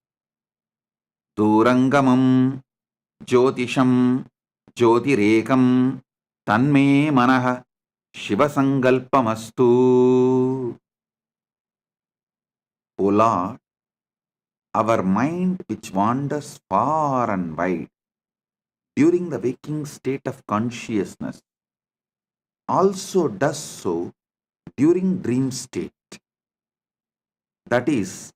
[SPEAKER 2] Durangamam Jyotisham Jyotirekam Tanme Manaha Shiva Sankalpamastu. O Lord, our mind which wanders far and wide during the waking state of consciousness also does so during dream state. That is,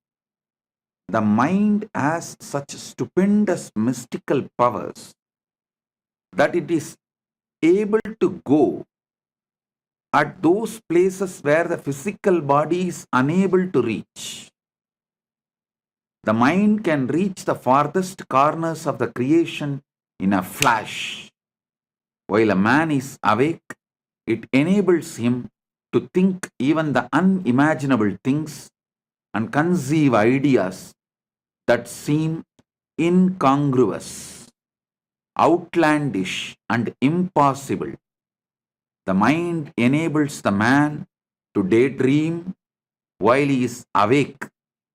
[SPEAKER 2] the mind has such stupendous mystical powers that it is able to go at those places where the physical body is unable to reach. The mind can reach the farthest corners of the creation in a flash. While a man is awake, it enables him to think even the unimaginable things and conceive ideas that seem incongruous, outlandish, and impossible. The mind enables the man to daydream while he is awake.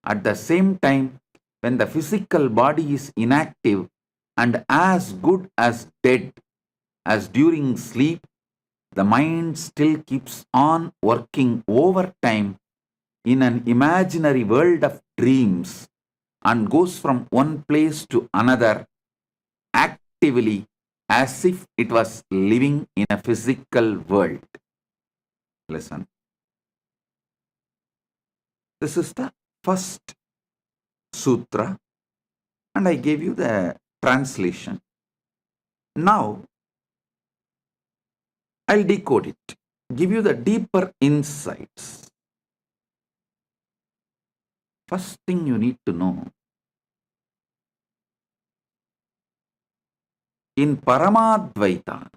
[SPEAKER 2] At the same time, when the physical body is inactive and as good as dead as during sleep, the mind still keeps on working overtime in an imaginary world of dreams and goes from one place to another actively as if it was living in a physical world. Listen. This is the first sutra, and I gave you the translation. Now, I'll decode it, give you the deeper insights. First thing you need to know, in Paramadvaita,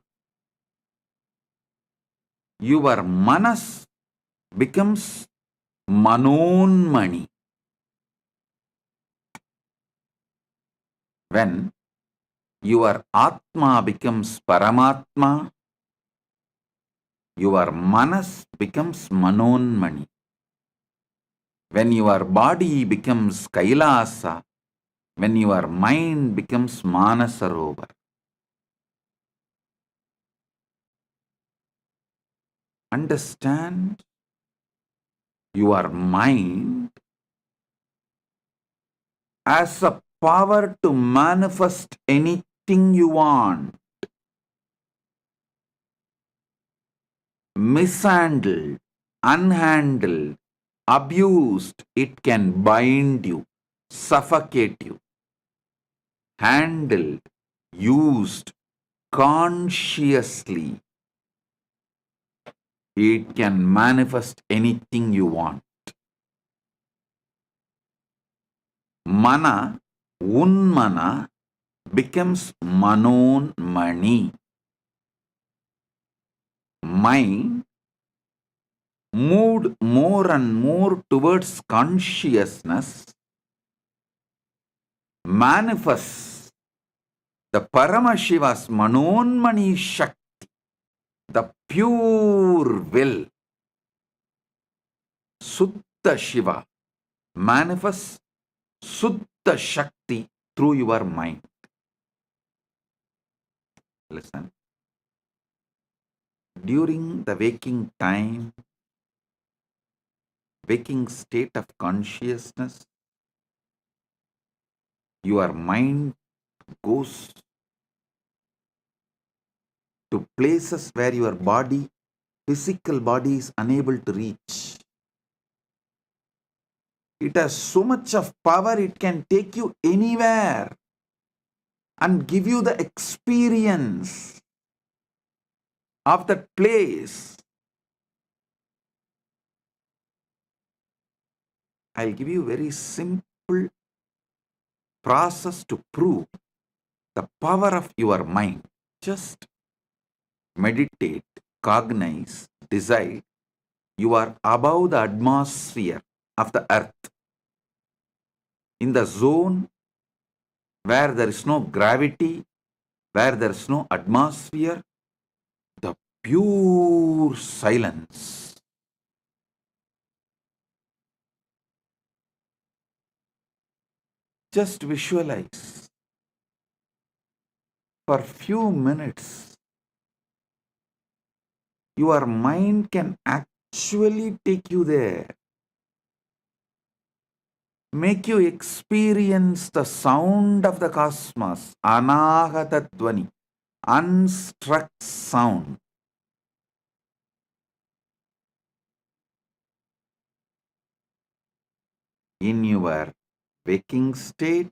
[SPEAKER 2] your manas becomes manonmani. When your Atma becomes Paramatma, your manas becomes manonmani. When your body becomes Kailasa, when your mind becomes Manasarovar. Understand, your mind has a power to manifest anything you want. Mishandled, unhandled, abused, it can bind you, suffocate you. Handled, used consciously, it can manifest anything you want. Mana, unmana, becomes manonmani. Mind moved more and more towards consciousness manifests the Paramashiva's manonmani Shakti, the pure will. Suddha Shiva manifests Suddha Shakti through your mind. Listen. During the waking time, waking state of consciousness, your mind goes to places where your body, physical body, is unable to reach. It has so much of power, it can take you anywhere and give you the experience of that place. I'll give you a very simple process to prove the power of your mind. Just meditate, cognize, decide you are above the atmosphere of the earth, in the zone where there is no gravity, where there is no atmosphere, the pure silence. Just visualize for few minutes. Your mind can actually take you there, make you experience the sound of the cosmos, anahata dvani, unstruck sound. In your waking state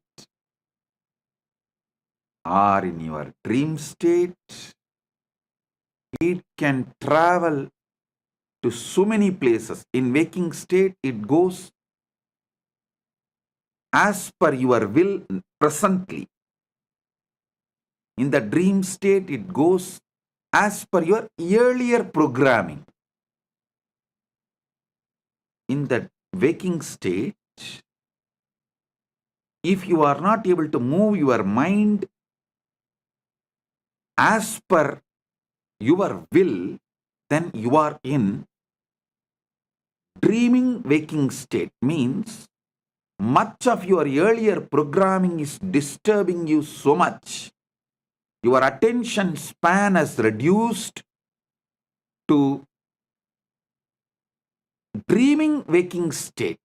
[SPEAKER 2] or in your dream state, it can travel to so many places. In waking state, it goes as per your will presently. In the dream state, it goes as per your earlier programming. In the waking state, if you are not able to move your mind as per your will, then you are in dreaming waking state. Means much of your earlier programming is disturbing you so much. Your attention span has reduced to dreaming waking state.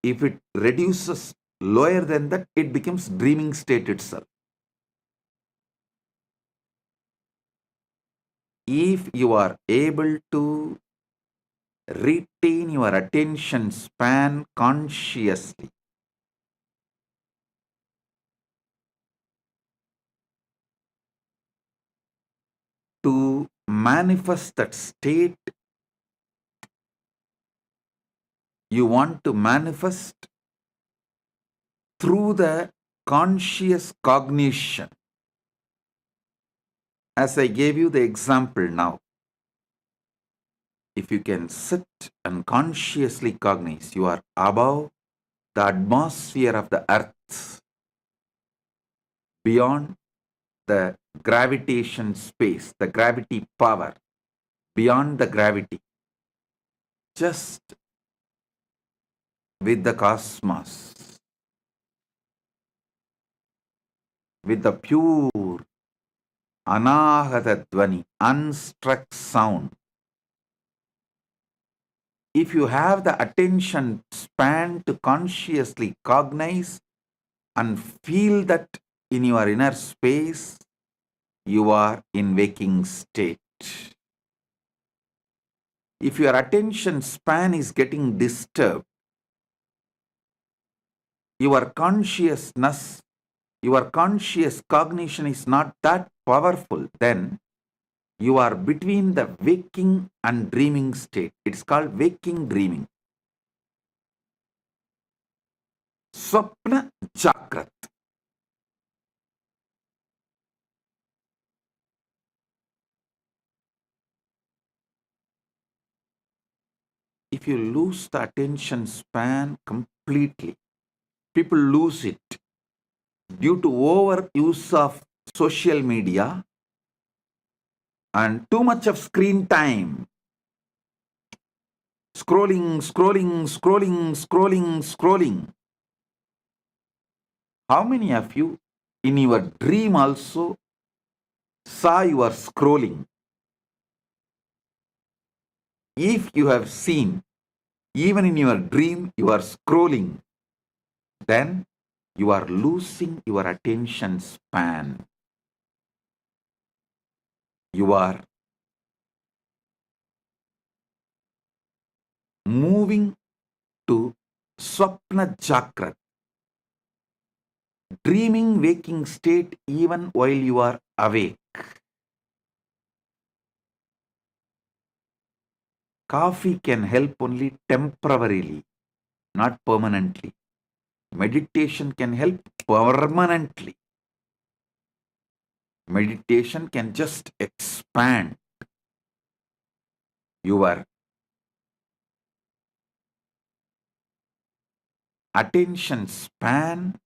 [SPEAKER 2] If it reduces lower than that, it becomes dreaming state itself. If you are able to retain your attention span consciously, to manifest that state, you want to manifest through the conscious cognition. As I gave you the example now, if you can sit and consciously cognize, you are above the atmosphere of the earth, beyond the gravitation space, the gravity power, beyond the gravity, just with the cosmos, with the pure anahata dvani, unstruck sound. If you have the attention span to consciously cognize and feel that in your inner space, you are in waking state. If your attention span is getting disturbed, your consciousness, your conscious cognition is not that powerful, then you are between the waking and dreaming state. It's called waking dreaming. Swapna Jakrat. If you lose the attention span completely, people lose it due to overuse of social media and too much of screen time. Scrolling, scrolling, scrolling, scrolling, scrolling. How many of you in your dream also saw you are scrolling? If you have seen, even in your dream, you are scrolling, then you are losing your attention span. You are moving to Swapna Jakrat, dreaming waking state even while you are awake. Coffee can help only temporarily, not permanently. Meditation can help permanently. Meditation can just expand your attention span,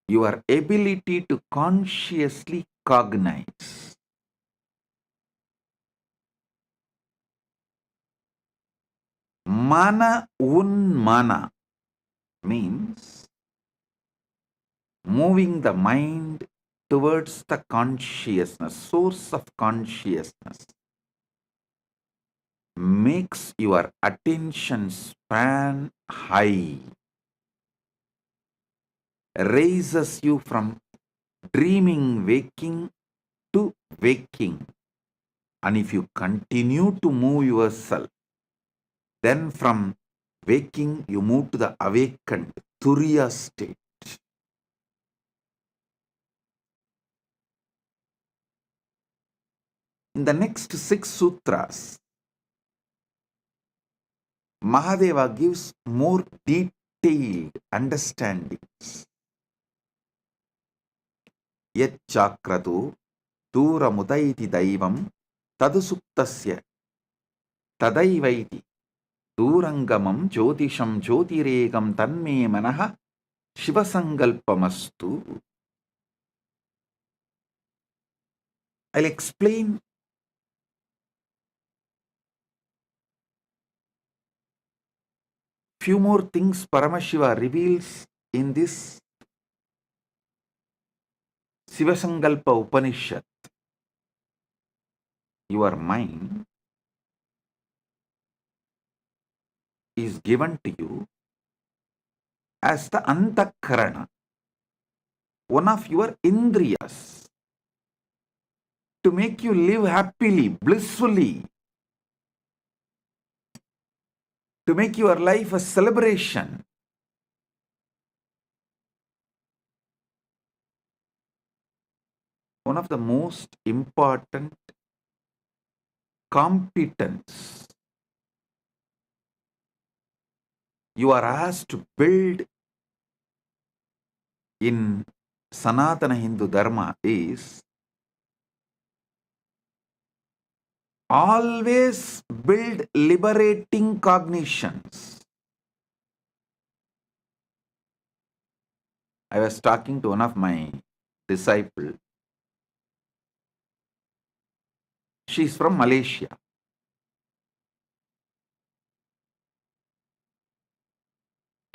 [SPEAKER 2] your ability to consciously cognize. Mana unmana means moving the mind towards the consciousness, source of consciousness, makes your attention span high, raises you from dreaming waking to waking. And if you continue to move yourself, then from waking you move to the awakened Turiya state. In the next 6 sutras, Mahadeva gives more detailed understandings. Yat chakratu दूरमुदैति दैवं तदुसुप्तस्य तदैवैति दूरंगमं ज्योतिषं ज्योतिरेकं तन्मे मनः शिवसंकल्पमस्तु. I'll explain few more things Paramashiva reveals in this Sivasankalpa Upanishad. Your mind is given to you as the antakarana, one of your indriyas, to make you live happily, blissfully, to make your life a celebration. one of the most important competence you are asked to build in Sanatana Hindu Dharma is always build liberating cognitions. I was talking to one of my disciples. She's from Malaysia.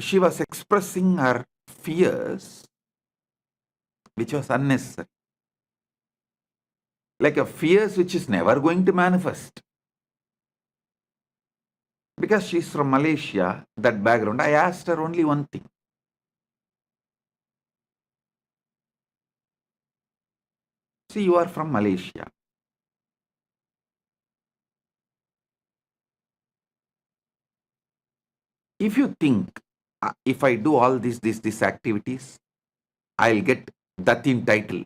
[SPEAKER 2] She was expressing her fears, which was unnecessary. Like a fears which is never going to manifest. Because she's from Malaysia, that background, I asked her only one thing. See, you are from Malaysia. If you think, if I do all these activities, I'll get Datin title.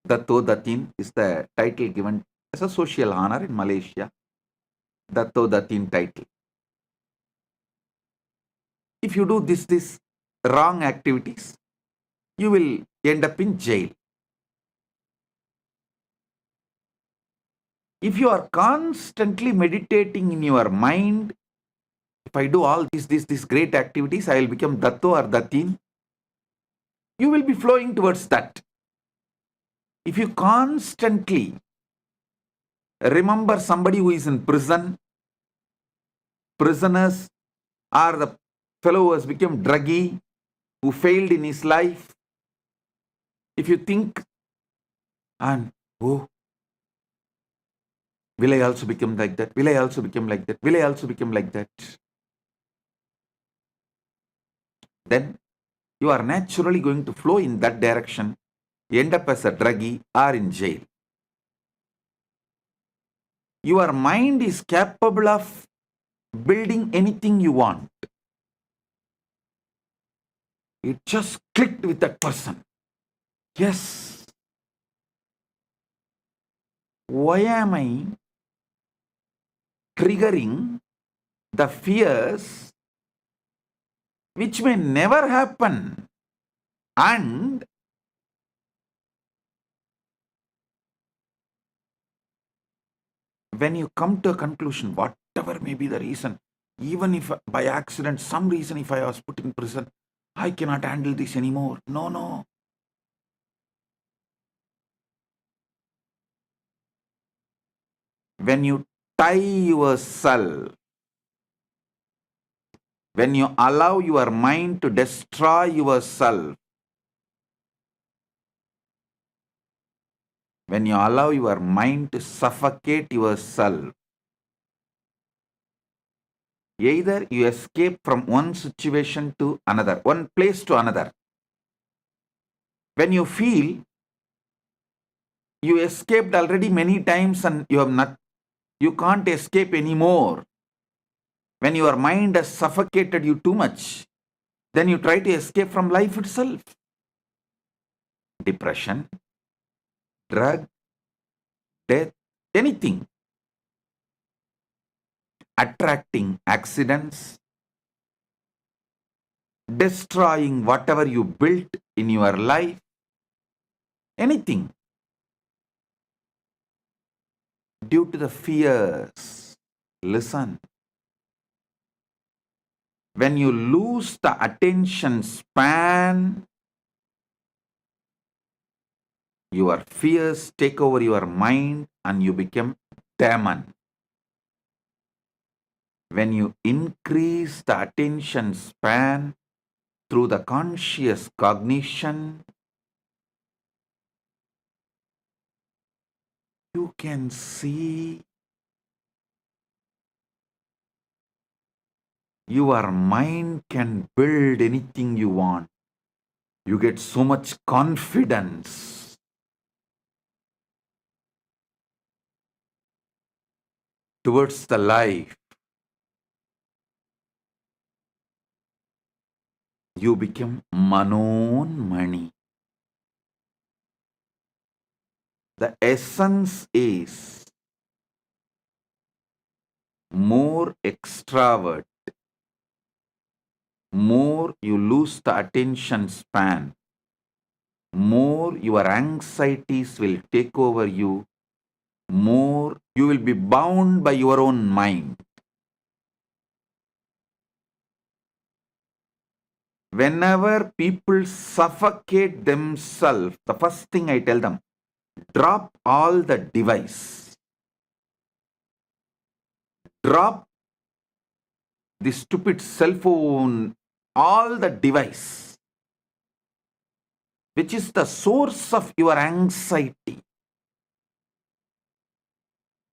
[SPEAKER 2] Datto Datin is the title given as a social honor in Malaysia. Datto Datin title. If you do this wrong activities, you will end up in jail. If you are constantly meditating in your mind, if I do all these great activities, I will become Datto or Datin. You will be flowing towards that. If you constantly remember somebody who is in prison, prisoners, or the fellow who has become druggy, who failed in his life, if you think, and oh, will I also become like that? Will I also become like that? Will I also become like that? Then you are naturally going to flow in that direction, end up as a druggie or in jail. Your mind is capable of building anything you want. It just clicked with that person. Yes. Why am I triggering the fears which may never happen? And when you come to a conclusion, whatever may be the reason, even if by accident, some reason, if I was put in prison, I cannot handle this anymore. No. When you tie yourself, when you allow your mind to destroy yourself, when you allow your mind to suffocate yourself, either you escape from one situation to another, one place to another. When you feel you escaped already many times and you can't escape anymore, when your mind has suffocated you too much, then you try to escape from life itself. Depression, drug, death, anything. Attracting accidents, destroying whatever you built in your life, anything. Due to the fears. Listen. When you lose the attention span, your fears take over your mind and you become demon. When you increase the attention span through the conscious cognition, you can see your mind can build anything you want. You get so much confidence. Towards the life. You become Manon Mani. The essence is more extravert, more you lose the attention span, more your anxieties will take over you, more you will be bound by your own mind. Whenever people suffocate themselves, the first thing I tell them, drop all the device. Drop the stupid cell phone, all the device, which is the source of your anxiety,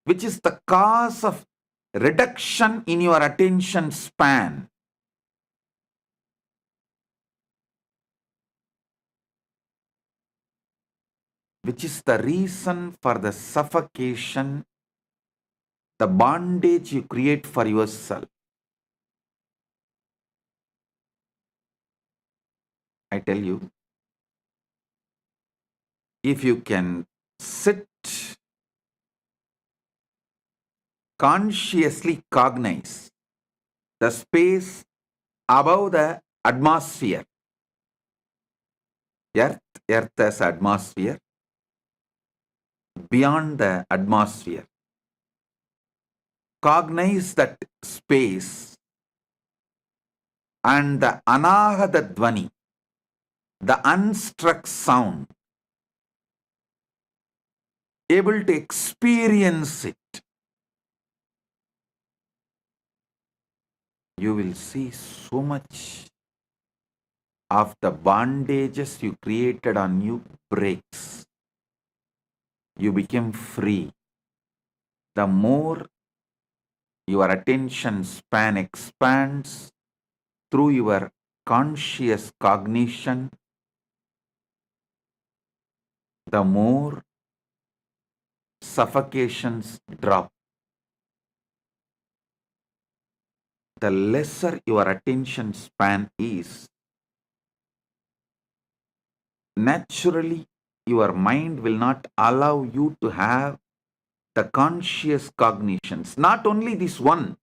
[SPEAKER 2] which is the cause of reduction in your attention span. Which is the reason for the suffocation, the bondage you create for yourself. I tell you, if you can sit, consciously cognize the space above the atmosphere, earth as atmosphere, beyond the atmosphere, cognize that space and the anahata dvani, the unstruck sound, able to experience it, you will see so much of the bondages you created on you breaks. You become free. The more your attention span expands through your conscious cognition, the more suffocations drop. The lesser your attention span is, naturally your mind will not allow you to have the conscious cognitions. Not only this one,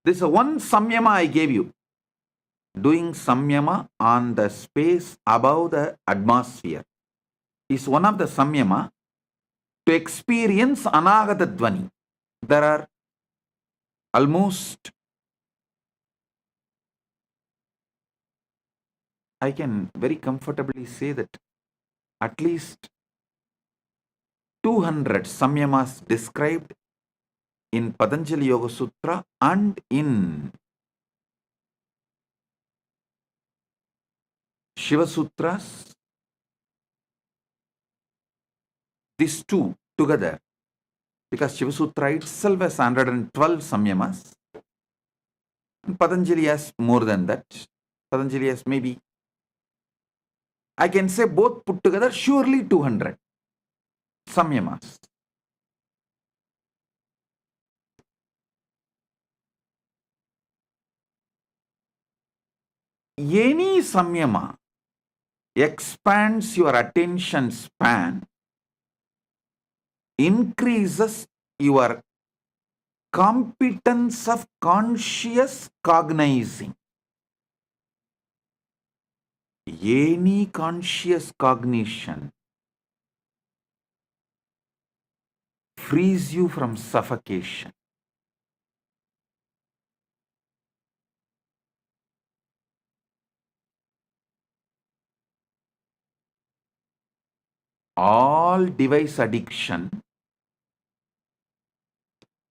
[SPEAKER 2] this is one samyama I gave you. Doing samyama on the space above the atmosphere is one of the samyama to experience anagata dvani. There are almost, I can very comfortably say that at least 200 samyamas described in Patanjali Yoga Sutra and in Shiva Sutras. These two together, because Shiva Sutra itself has 112 samyamas, and Patanjali has more than that. Patanjali has maybe, I can say both put together, surely 200 samyamas. Any samyama expands your attention span, increases your competence of conscious cognizing. Any conscious cognition frees you from suffocation. All device addiction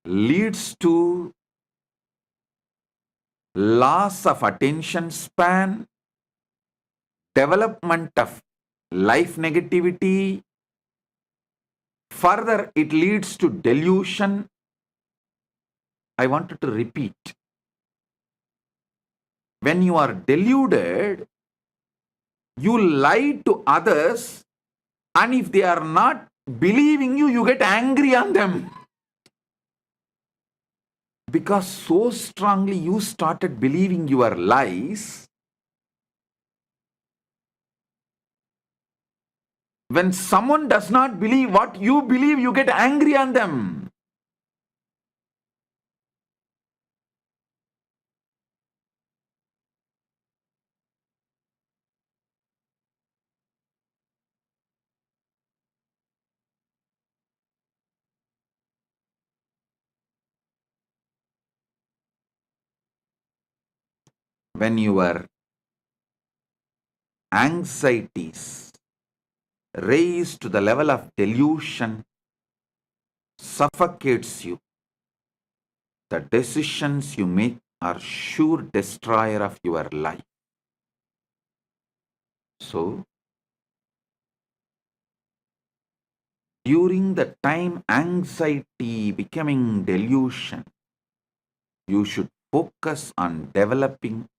[SPEAKER 2] leads to loss of attention span, development of life negativity. Further, it leads to delusion. I wanted to repeat. When you are deluded, you lie to others, and if they are not believing you, you get angry on them. Because so strongly you started believing your lies, When someone does not believe what you believe, you get angry on them. When your anxieties raised to the level of delusion suffocates you, the decisions you make are sure destroyer of your life. So, during the time anxiety becoming delusion, you should focus on developing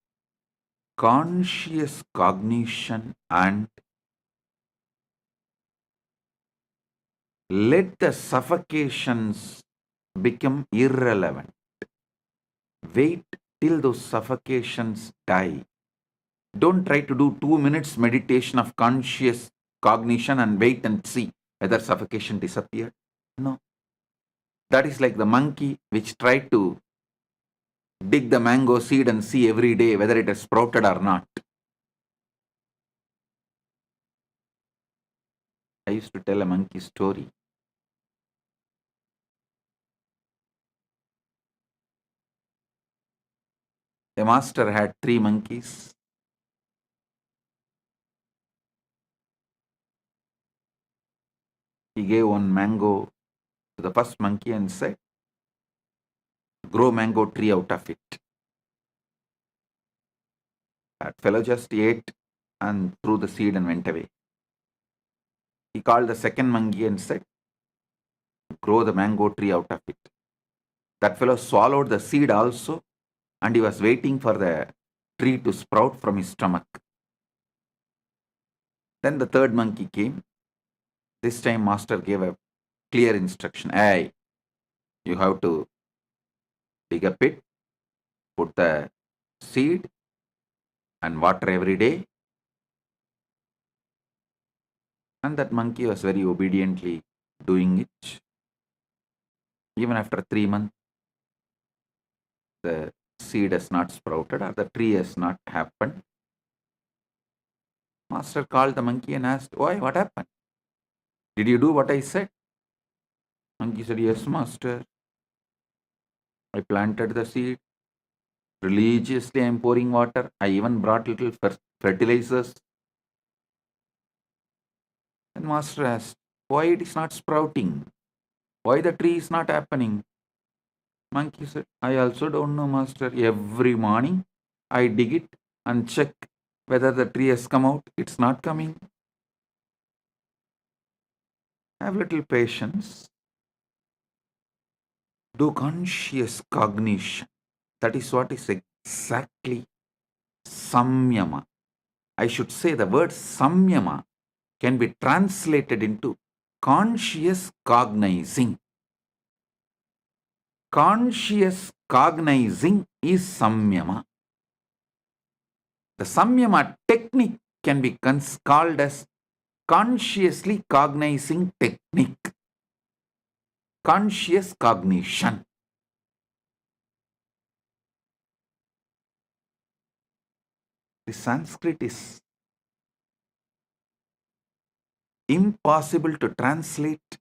[SPEAKER 2] conscious cognition and let the suffocations become irrelevant. Wait till those suffocations die. Don't try to do 2 minutes meditation of conscious cognition and wait and see whether suffocation disappeared. No. That is like the monkey which tried to dig the mango seed and see every day whether it has sprouted or not. I used to tell a monkey story. A master had 3 monkeys. He gave one mango to the first monkey and said, grow mango tree out of it. That fellow just ate and threw the seed and went away. He called the second monkey and said, grow the mango tree out of it. That fellow swallowed the seed also and he was waiting for the tree to sprout from his stomach. Then the third monkey came. This time master gave a clear instruction. Hey, you have to dig a pit, put the seed and water every day. And that monkey was very obediently doing it. Even after 3 months, the seed has not sprouted or the tree has not happened. Master called the monkey and asked, why, what happened? Did you do what I said? Monkey said, yes, master. I planted the seed. Religiously, I am pouring water. I even brought little fertilizers. And master asked, why it is not sprouting? Why the tree is not happening? Monkey said, I also don't know, master. Every morning, I dig it and check whether the tree has come out. It's not coming. Have little patience. Do conscious cognition. That is what is exactly samyama. I should say the word samyama can be translated into conscious cognizing. Conscious cognizing is samyama. The samyama technique can be called as consciously cognizing technique. Conscious cognition. The Sanskrit is impossible to translate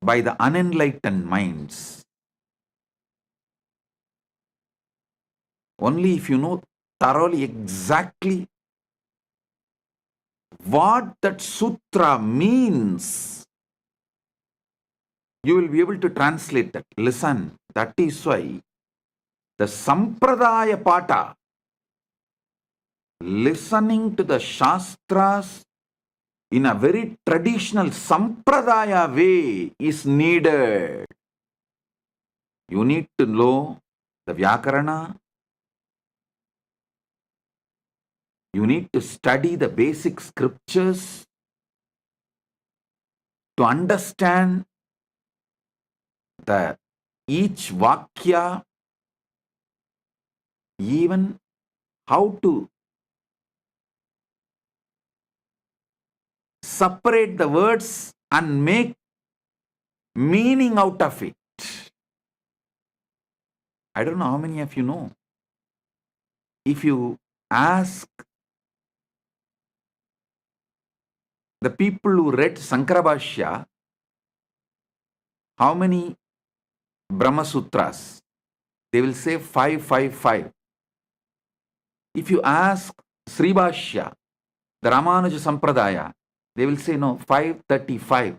[SPEAKER 2] by the unenlightened minds. Only if you know thoroughly exactly what that sutra means, you will be able to translate that. Listen, that is why the Sampradaya Pata, listening to the Shastras in a very traditional Sampradaya way is needed. You need to know the Vyakarana. You need to study the basic scriptures to understand the each Vakya, even how to separate the words and make meaning out of it. I don't know how many of you know. If you ask the people who read Sankarabhashya, how many Brahma Sutras? They will say 555. If you ask Sribhashya, the Ramanuja Sampradaya, they will say no, 535.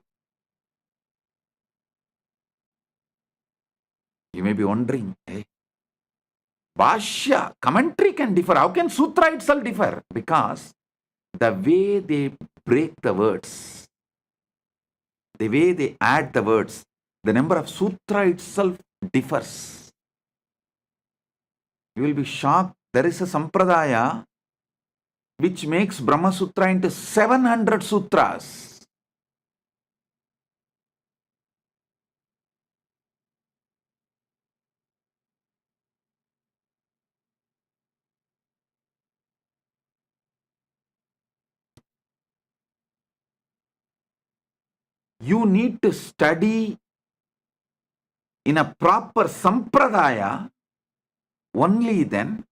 [SPEAKER 2] You may be wondering, hey, Bhashya, commentary can differ. How can Sutra itself differ? Because the way they break the words, the way they add the words, the number of Sutra itself differs. You will be shocked. There is a Sampradaya which makes Brahma Sutra into 700 sutras. You need to study in a proper Sampradaya. Only then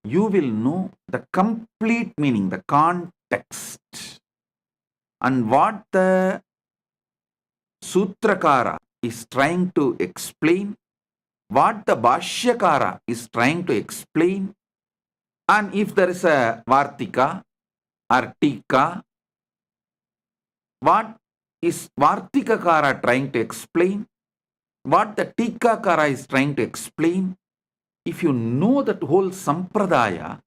[SPEAKER 2] you will know the complete meaning, the context, and what the Sutrakara is trying to explain, what the Bhashyakara is trying to explain, and if there is a Vartika or Tika, what is Vartikakara trying to explain, what the Tikakara is trying to explain. If you know that whole Sampradaya,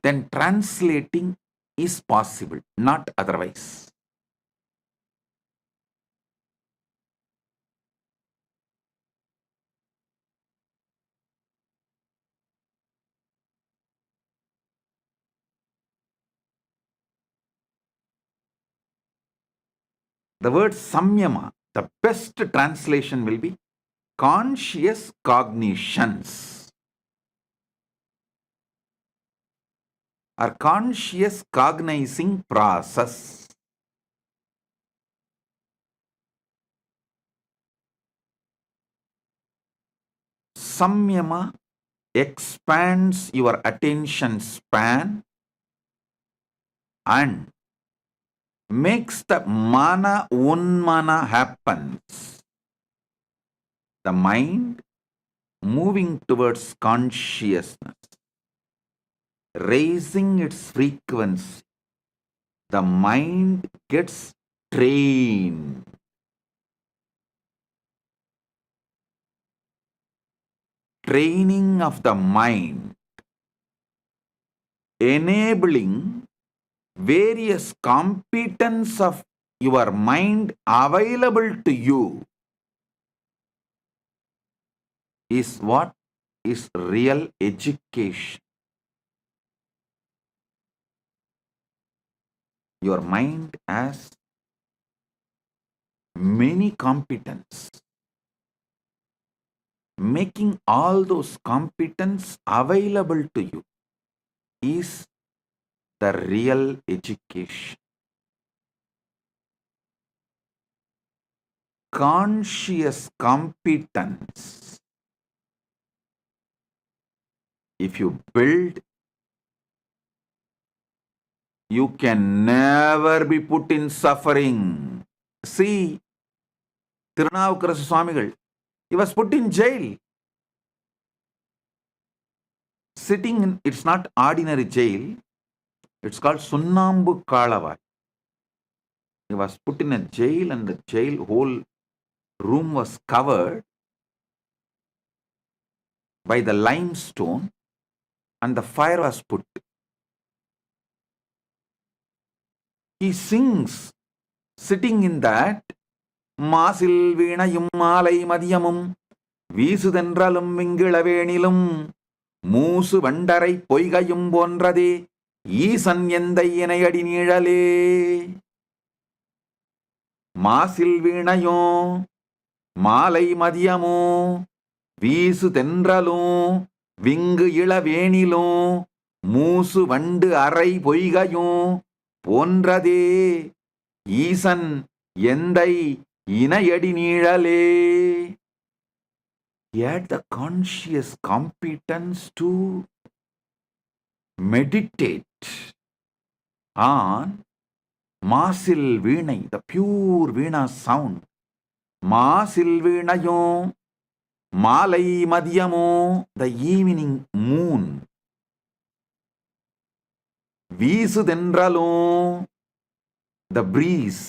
[SPEAKER 2] then translating is possible, not otherwise. The word samyama, the best translation will be conscious cognitions or conscious cognizing process. Samyama expands your attention span and makes the mana unmana happens. The mind moving towards consciousness, raising its frequency. The mind gets trained. Training of the mind, enabling various competence of your mind available to you is what is real education. Your mind has many competence. Making all those competence available to you is the real education. Conscious competence. If you build, you can never be put in suffering. See, Tirunavukarasa Swamigal, he was put in jail. Sitting in, it's not ordinary jail. It's called Sunnambu Kalavai. He was put in a jail and the jail whole room was covered by the limestone and the fire was put. He sings, sitting in that, Masil Veenayum Malai Madhyamum Veesudhenralum Vingilavenilum Moosu Vandarai Poigayum Bonrade Eesan Endai Enayadi Nizhale. Masil Veenayum Malai Madhyamum Veesudhenralum Vingilavenilum Moosu Vandu Arai Poigayum போன்றதே ஈசன் எந்தை இணையடி நீழலே. He had the conscious competence to meditate on மாசில் வீணை, the pure Veena sound. மாசில் வீணையும் மாலை மதியமும், the evening moon. வீசுதென்றலும், the breeze.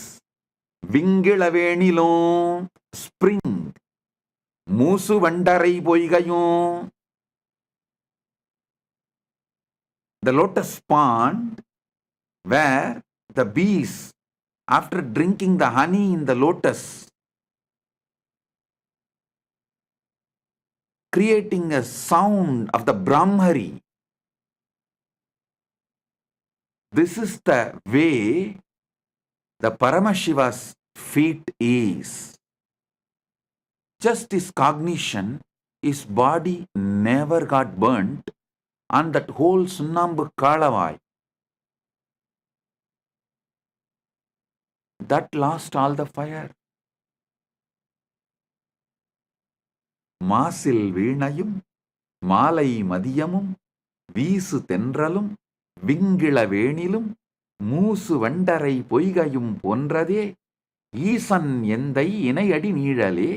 [SPEAKER 2] விங்கிளவேணிலும், spring. மூசு வண்டரை பொய்கையும், the lotus pond, where the bees, after drinking the honey in the lotus, creating a sound of the Brahmari. This is the way the Paramashiva's feet is. Just his cognition, his body never got burnt on that whole Sunnambu Kalavai. That lost all the fire. மாசில் வீணையும் மாலை மதியமும் வீசு தென்றலும் விங்கிள வேணிலும் மூசு வண்டரை பொய்கையும் போன்றதே ஈசன் எந்தை இணையடி நீழலே.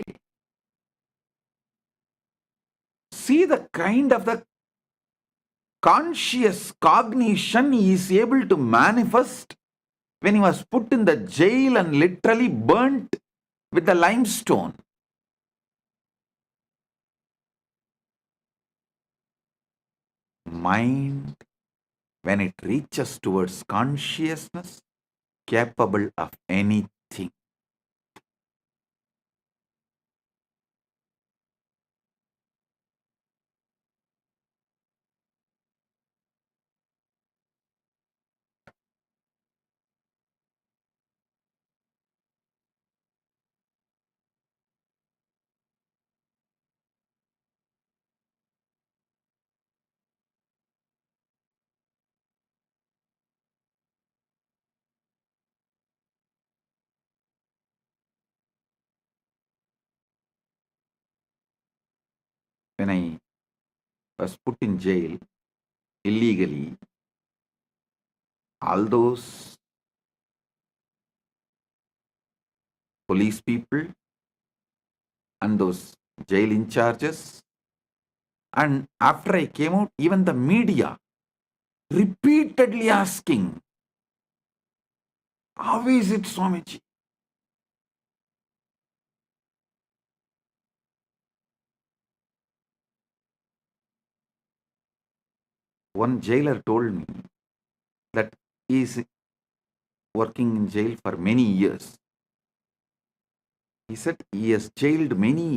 [SPEAKER 2] See the kind of the conscious cognition he is able to manifest when he was put in the jail and literally burnt with the limestone. Mind, when it reaches towards consciousness, capable of anything. When I was put in jail illegally, all those police people and those jail in charges, and after I came out, even the media repeatedly asking, how is it, Swamiji? One jailer told me that he is working in jail for many years. He said he has jailed many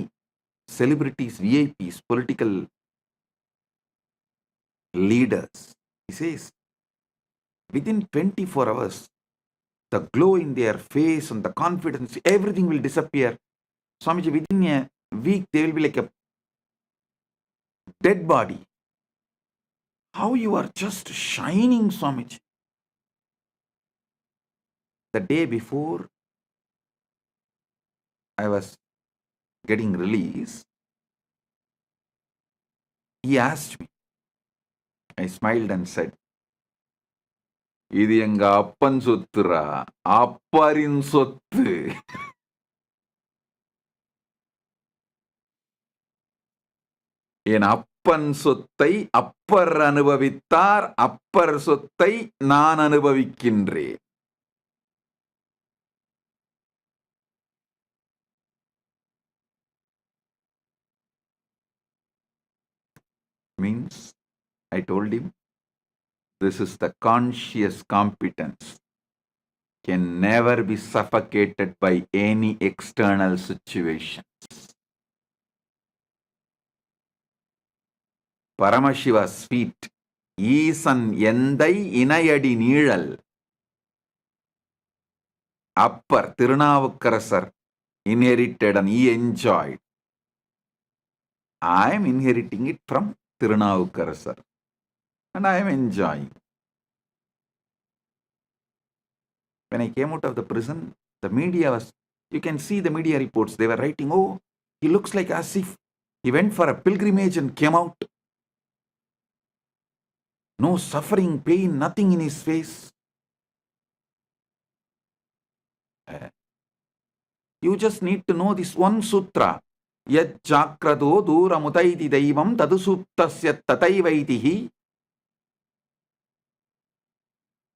[SPEAKER 2] celebrities, VIPs, political leaders. He says, within 24 hours, the glow in their face and the confidence, everything will disappear. Swamiji, within a week, they will be like a dead body. How you are just shining, Swamiji. The day before I was getting released, he asked me. I smiled and said, இது எங்க அப்பன் சொத்துரா, அப்பரின் சொத்து. என் அப்பன் சொத்தை அப்பர் அனுபவித்தார், அப்பர் சொத்தை நான் அனுபவிக்கின்றேன். Means, I told him, this is the conscious competence, can never be suffocated by any external situations. Paramashiva's feet, ஈசன் எந்தை இணையடி நீழல். Upper Thirunavukkarasar inherited and he enjoyed. I am inheriting it from Thirunavukkarasar and I am enjoying. When I came out of the prison, the media was, you can see the media reports, they were writing, oh, he looks like as if he went for a pilgrimage and came out. No suffering, pain, nothing in his face. You just need to know this one sutra. Yad chakrado duramutaiti daivam tadusuptasya tataivaitihi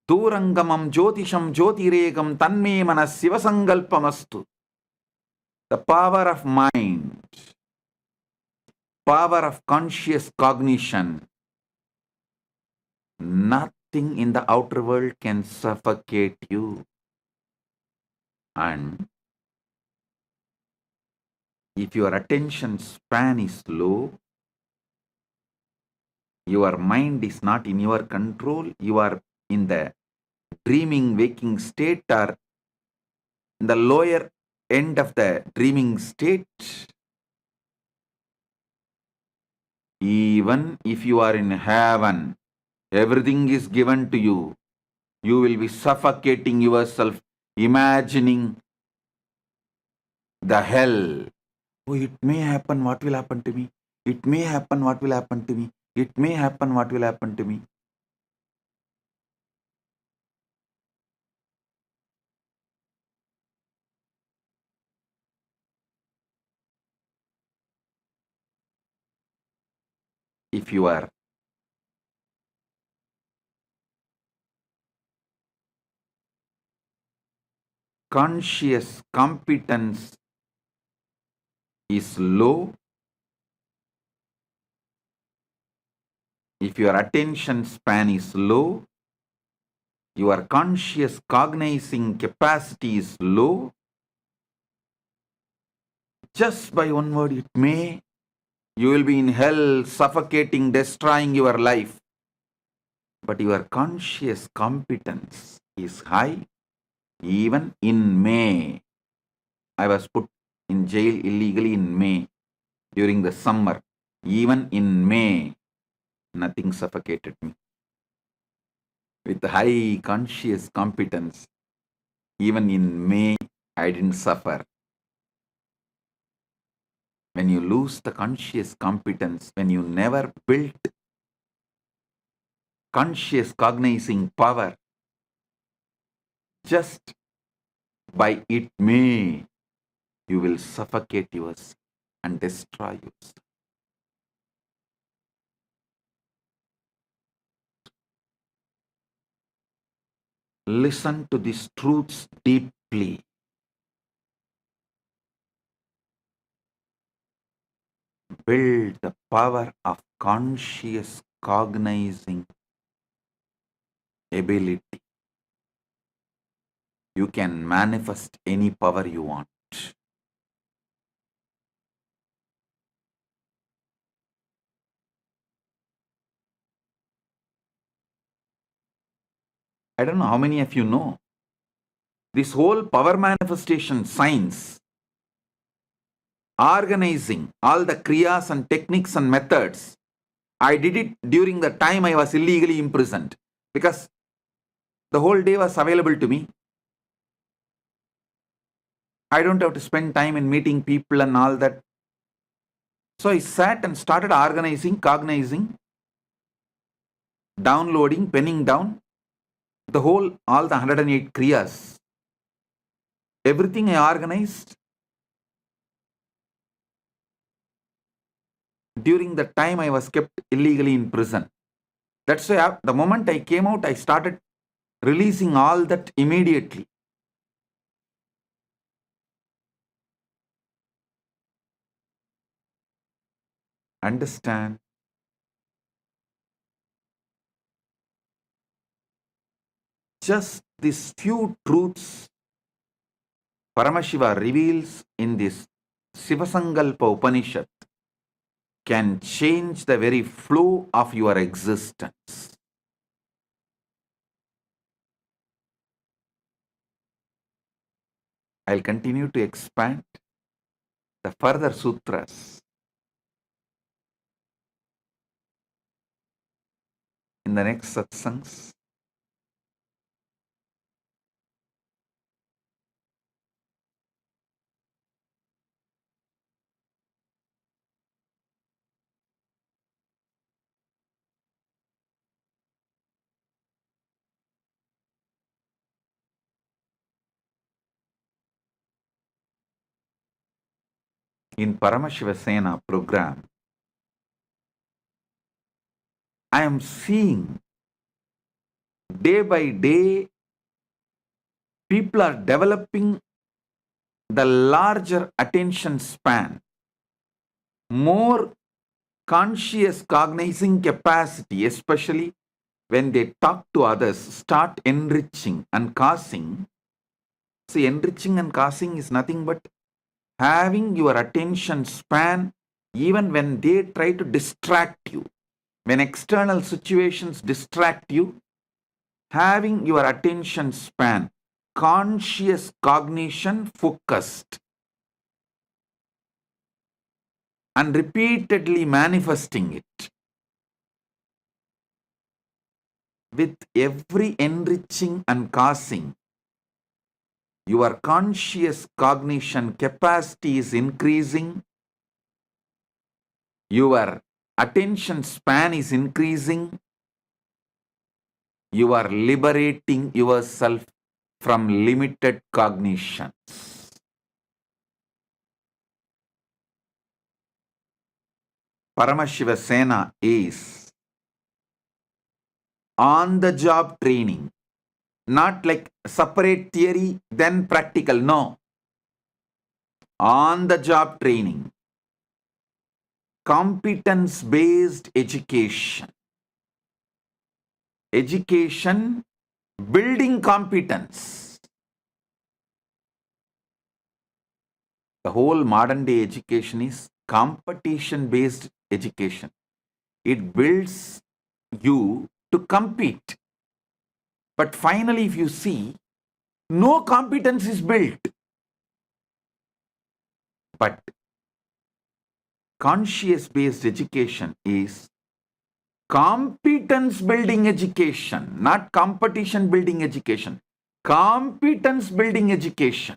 [SPEAKER 2] durangamam jyotisham jyotiregam tanme manas sivasangalpamastu. The power of mind, power of conscious cognition, nothing in the outer world can suffocate you. And if your attention span is low, your mind is not in your control, you are in the dreaming waking state or in the lower end of the dreaming state, even if you are in heaven, everything is given to you, you will be suffocating yourself, imagining the hell. Oh, it may happen, what will happen to me? It may happen, what will happen to me? It may happen, what will happen to me? If your conscious competence is low, if your attention span is low, your conscious cognizing capacity is low, just by one word, it may, you will be in hell, suffocating, destroying your life. But your conscious competence is high. Even in May, I was put in jail illegally in May during the summer. Even in May, nothing suffocated me. With high conscious competence, even in May, I didn't suffer. When you lose the conscious competence, when you never built conscious cognizing power, just by it may, you will suffocate yourself and destroy yourself. Listen to these truths deeply. Build the power of conscious cognizing ability. You can manifest any power you want. I don't know how many of you know. This whole power manifestation science, organizing all the kriyas and techniques and methods, I did it during the time I was illegally imprisoned because the whole day was available to me. I don't have to spend time in meeting people and all that. So I sat and started organizing, cognizing, downloading, penning down all the 108 kriyas. Everything I organized during the time I was kept illegally in prison. That's why the moment I came out, I started releasing all that immediately. Understand? Just these few truths Paramashiva reveals in this Sivasangalpa Upanishad can change the very flow of your existence. I'll continue to expand the further sutras in the next satsangs. In Paramashiva Sena program, I am seeing day by day people are developing the larger attention span, more conscious cognizing capacity, especially when they talk to others, start enriching and causing. See, enriching and causing is nothing but having your attention span even when they try to distract you. When external situations distract you, having your attention span, conscious cognition focused, and repeatedly manifesting it. With every enriching and causing, your conscious cognition capacity is increasing, your attention span is increasing, you are liberating yourself from limited cognitions. Paramashiva Sena is on the job training, not like separate theory, then practical. No. On the job training, competence based education. Education building competence. The whole modern day education is competition based education. It builds you to compete. But finally, if you see, no competence is built. But conscious based education is competence building education, not competition building education. Competence building education.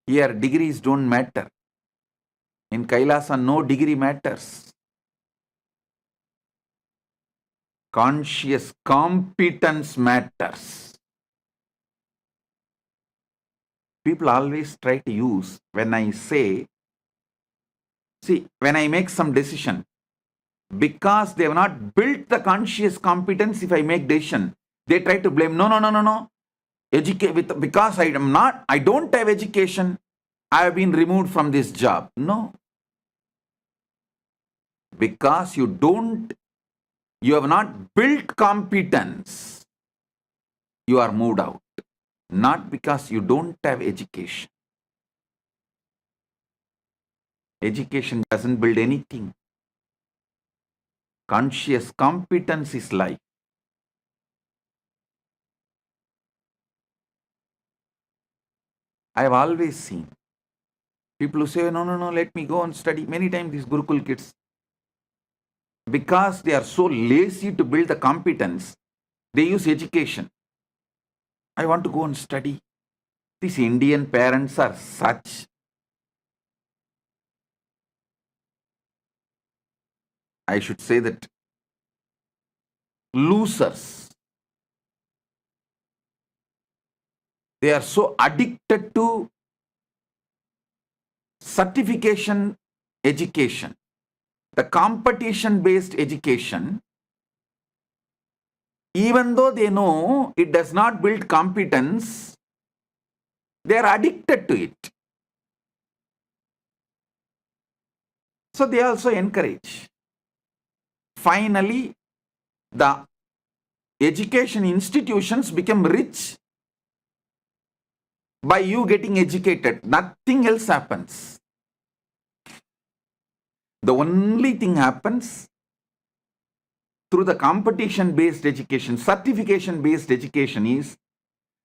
[SPEAKER 2] Here, degrees don't matter. In Kailasa, no degree matters. Conscious competence matters. People always try to use, when I say, see, when I make some decision, because they have not built the conscious competence, if I make decision, they try to blame, no. Because I don't have education, I have been removed from this job. No. Because you have not built competence, you are moved out. Not because you don't have education. Education doesn't build anything. Conscious competence is life. I have always seen people who say, no, let me go and study. Many times these Gurukul kids, because they are so lazy to build the competence, they use education. I want to go and study. These Indian parents are such. I should say that losers. They are so addicted to certification education, the competition based education, even though they know it does not build competence, they are addicted to it. So they also encourage. Finally, the education institutions become rich by you getting educated. Nothing else happens. The only thing happens through the competition based education, certification based education is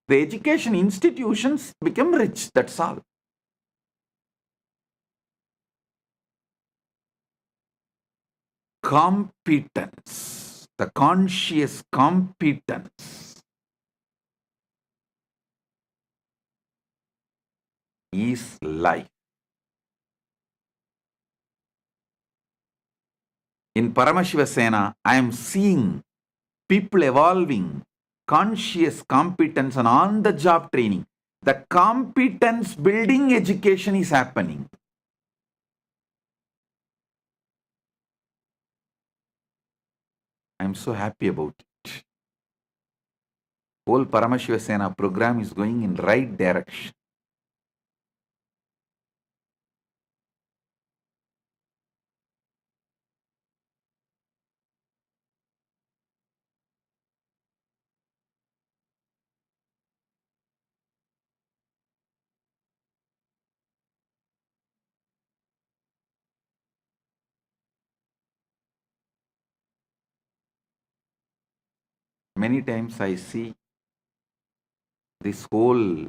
[SPEAKER 2] the education institutions become rich. That's all. Competence, the conscious competence is life. In Paramashiva Sena, I am seeing people evolving, conscious competence and on-the-job training. The competence building education is happening. I am so happy about it. Whole Paramashiva Sena program is going in right direction. Many times I see this whole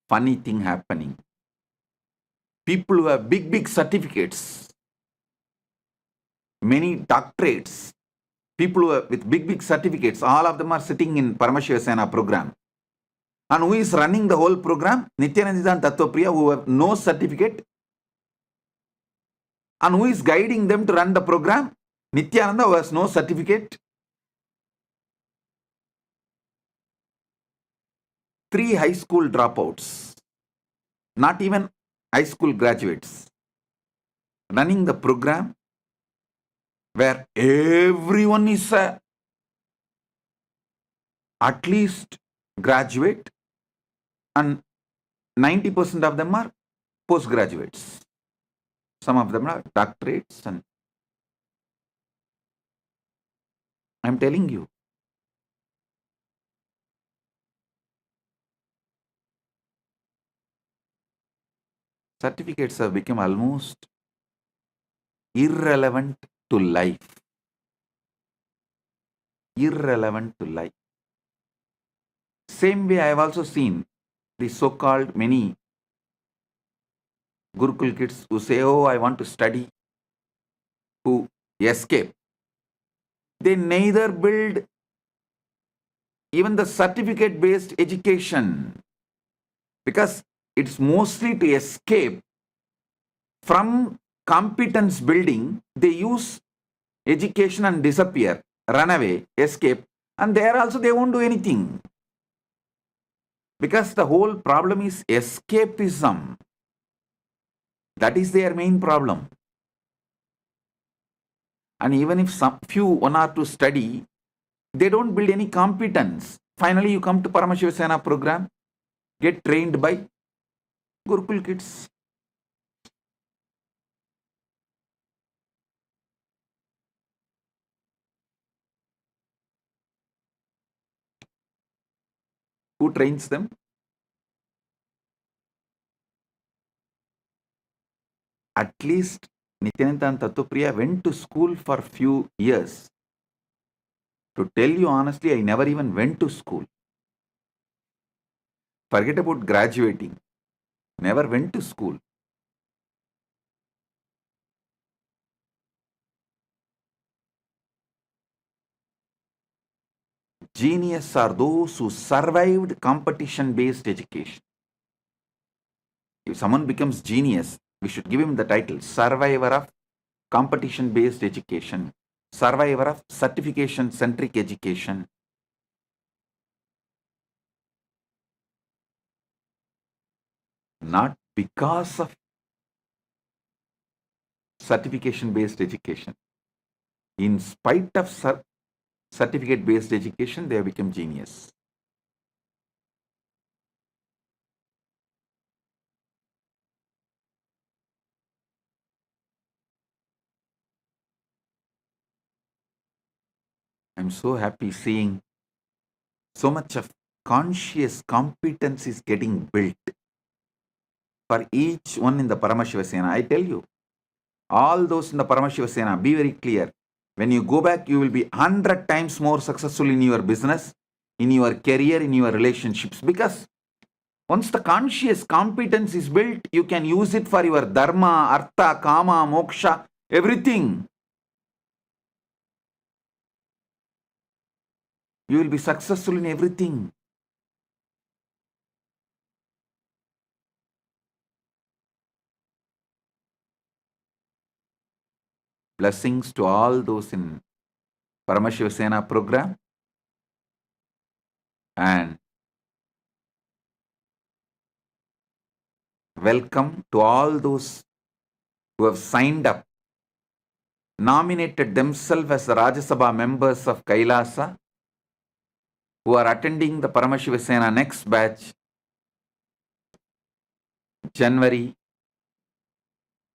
[SPEAKER 2] funny thing happening. People who have big certificates, many doctorates, people who are with big certificates, all of them are sitting in Paramashiva Sena program. And who is running the whole program? Nityananda and Tattvapriya, who have no certificate. And who is guiding them to run the program? Nityananda, who has no certificate. 3 high school dropouts, not even high school graduates, running the program where everyone is at least graduate and 90% of them are postgraduates. Some of them are doctorates, and I'm telling you, certificates have become almost irrelevant to life. Irrelevant to life. Same way I have also seen the so-called many Gurukul kids who say, oh, I want to study, who escape. They neither build even the certificate-based education, because it's mostly to escape from competence building. They use education and disappear, run away, escape, and there also they won't do anything. Because the whole problem is escapism. That is their main problem. And even if some few, 1 or 2 study, they don't build any competence. Finally, you come to Paramashiva Sena program, get trained by Gurukul kids. Who trains them? At least Nityananda and Tattvapriya went to school for few years. To tell you honestly, I never even went to school. Forget about graduating. Never went to school. Genius are those who survived competition-based education. If someone becomes genius, we should give him the title survivor of competition-based education, survivor of certification-centric education. Not because of certification-based education. In spite of certificate-based education, they have become genius. I'm so happy seeing so much of conscious competence is getting built for each one in the Paramashiva Sena. I tell you, all those in the Paramashiva Sena, be very clear. When you go back, you will be 100 times more successful in your business, in your career, in your relationships. Because once the conscious competence is built, you can use it for your dharma, artha, kama, moksha, everything. You will be successful in everything. Blessings to all those in Paramashiva Sena program, and welcome to all those who have signed up, nominated themselves as the Rajya Sabha members of Kailasa, who are attending the Paramashiva Sena next batch, January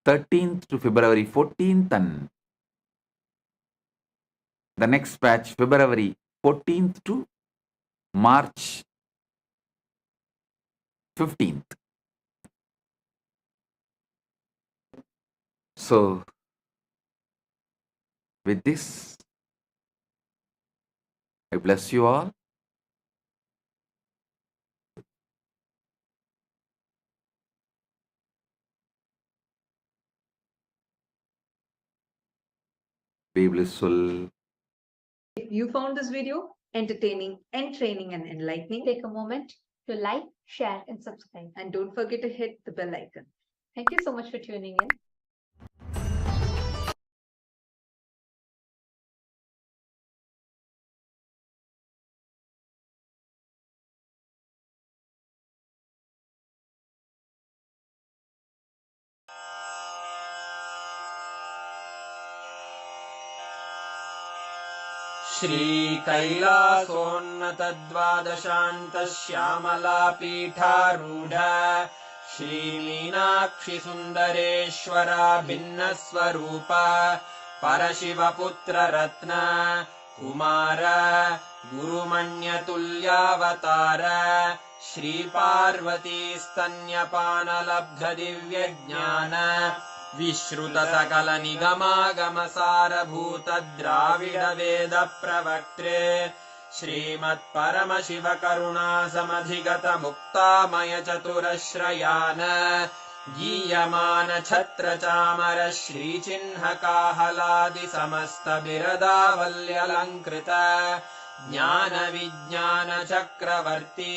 [SPEAKER 2] 13th to February 14th, and the next batch, February 14th to March 15th. So, with this, I bless you all. Be blissful.
[SPEAKER 6] If you found this video entertaining, entraining, and enlightening,
[SPEAKER 7] take a moment to like, share, and subscribe.
[SPEAKER 6] and don't forget to hit the bell icon.
[SPEAKER 7] Thank you so much for tuning in.
[SPEAKER 8] श्रीकैलासोन्नतद्वादशान्तश्यामलापीठारूढ श्रीमीनाक्षिसुन्दरेश्वरा भिन्नस्वरूप परशिवपुत्ररत्न Kumar गुरुमण्यतुल्यावतार श्रीपार्वतीस्तन्यपानलब्धदिव्यज्ञान विश्रुतसकलनिगमागमसारभूत द्राविडवेदप्रवक्त्रे श्रीमत्परमशिवकरुणासमधिगतमुक्तामयचतुरश्रयान गीयमान छत्रचामर श्रीचिह्नकाहलादिसमस्तबिरदावल्यलङ्कृत ज्ञानविज्ञानचक्रवर्ती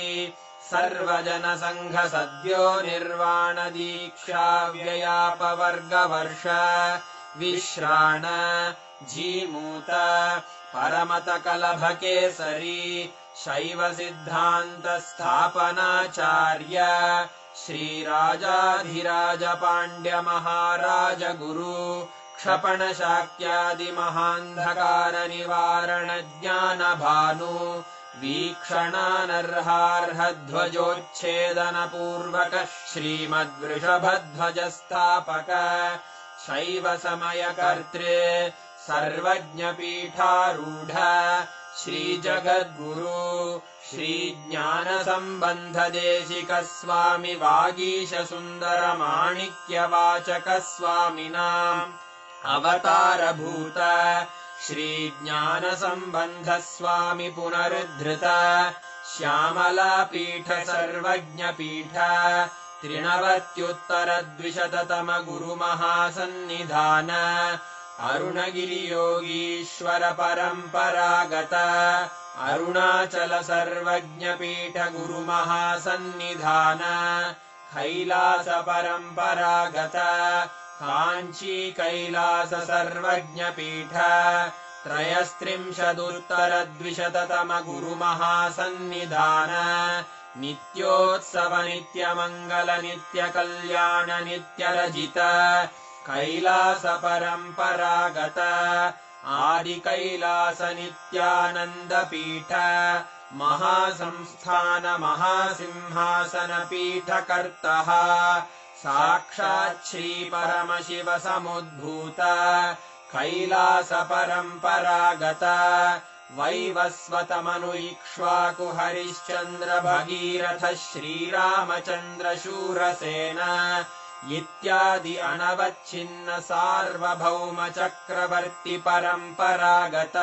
[SPEAKER 8] सर्वजनसङ्घसद्यो निर्वाणदीक्षाव्ययापवर्गवर्ष विश्राण Jimuta परमतकलभकेसरी शैवसिद्धान्तस्थापनाचार्य श्रीराजाधिराजपाण्ड्यमहाराजगुरु क्षपणशाक्यादिमहान्धकारनिवारणज्ञानभानु वीक्षणानर्हार्हध्वजोच्छेदनपूर्वक श्रीमद्वृषभध्वजस्थापक शैवसमयकर्त्रे सर्वज्ञपीठारूढ श्रीजगद्गुरु श्रीज्ञानसम्बन्धदेशिकस्वामि वागीशसुन्दरमाणिक्यवाचकस्वामिनाम् अवतारभूत श्रीज्ञानसम्बन्धस्वामि पुनरुद्धृत श्यामलापीठ सर्वज्ञपीठ 93 गुरुमहासन्निधान अरुणगिरियोगीश्वर परम्परागत अरुणाचल सर्वज्ञपीठ गुरुमहासन्निधान कैलास परम्परागत काञ्ची कैलास सर्वज्ञपीठ 33 गुरुमहासन्निधान नित्योत्सव नित्यमङ्गल नित्यकल्याण नित्यरजित कैलास परम्परागत आदिकैलास नित्यानन्दपीठ महासंस्थान महासिंहासनपीठकर्तः साक्षात् श्रीपरमशिव समुद्भूत कैलास परम्परागत वैवस्वतमनु इक्ष्वाकु हरिश्चन्द्र भगीरथ श्रीरामचन्द्र शूरसेन इत्यादि अनवच्छिन्न सार्वभौम चक्रवर्ति परम्परागत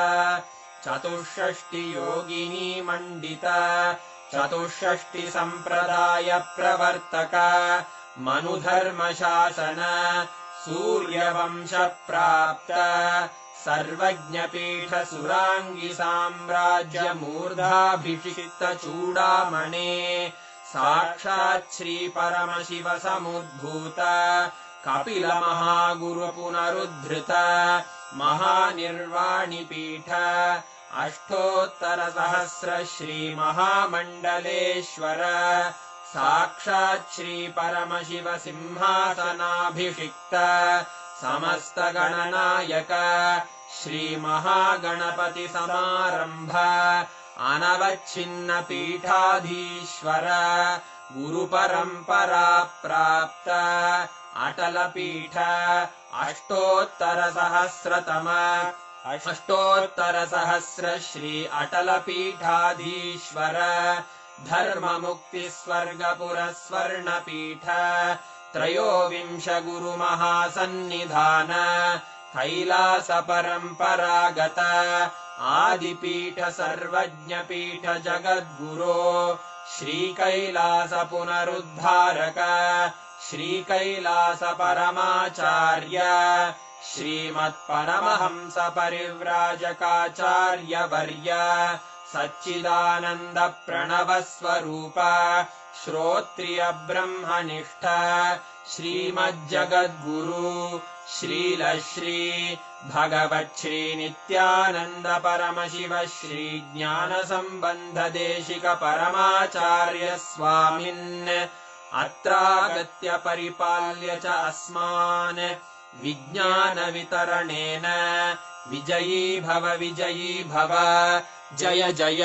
[SPEAKER 8] 64 योगिनी मण्डित 64 सम्प्रदाय प्रवर्तक मनुधर्मशासन सूर्यवंश प्राप्त सर्वज्ञपीठ सुराङ्गी साम्राज्य मूर्धाभिषिक्त चूडामणे साक्षात् श्री परमशिव समुद्भूत कपिलमहागुरुपुनरुद्धृत महानिर्वाणिपीठ अष्टोत्तरसहस्र श्रीमहामण्डलेश्वर साक्षात् श्रीपरमशिव सिंहासनाभिषिक्त समस्तगणनायक श्रीमहागणपतिसमारम्भ अनवच्छिन्नपीठाधीश्वर गुरुपरम्परा प्राप्त अटलपीठ अष्टोत्तरसहस्र श्री अटलपीठाधीश्वर धर्ममुक्तिस्वर्गपुरस्वर्णपीठ त्रयोविंश गुरुमहासन्निधान कैलासपरम्परागत आदिपीठ सर्वज्ञपीठ जगद्गुरो श्रीकैलासपुनरुद्धारक श्रीकैलासपरमाचार्य श्रीमत्परमहंसपरिव्राजकाचार्यवर्य सच्चिदानन्दप्रणवस्वरूप श्रोत्रियब्रह्मनिष्ठ श्रीमज्जगद्गुरु श्रीलश्री भगवच्छ्री नित्यानन्द परमशिव श्री ज्ञानसम्बन्धदेशिक परमाचार्य स्वामिन् अत्रागत्य परिपाल्य च अस्मान् विज्ञानवितरणेन विजयी भव जय जय।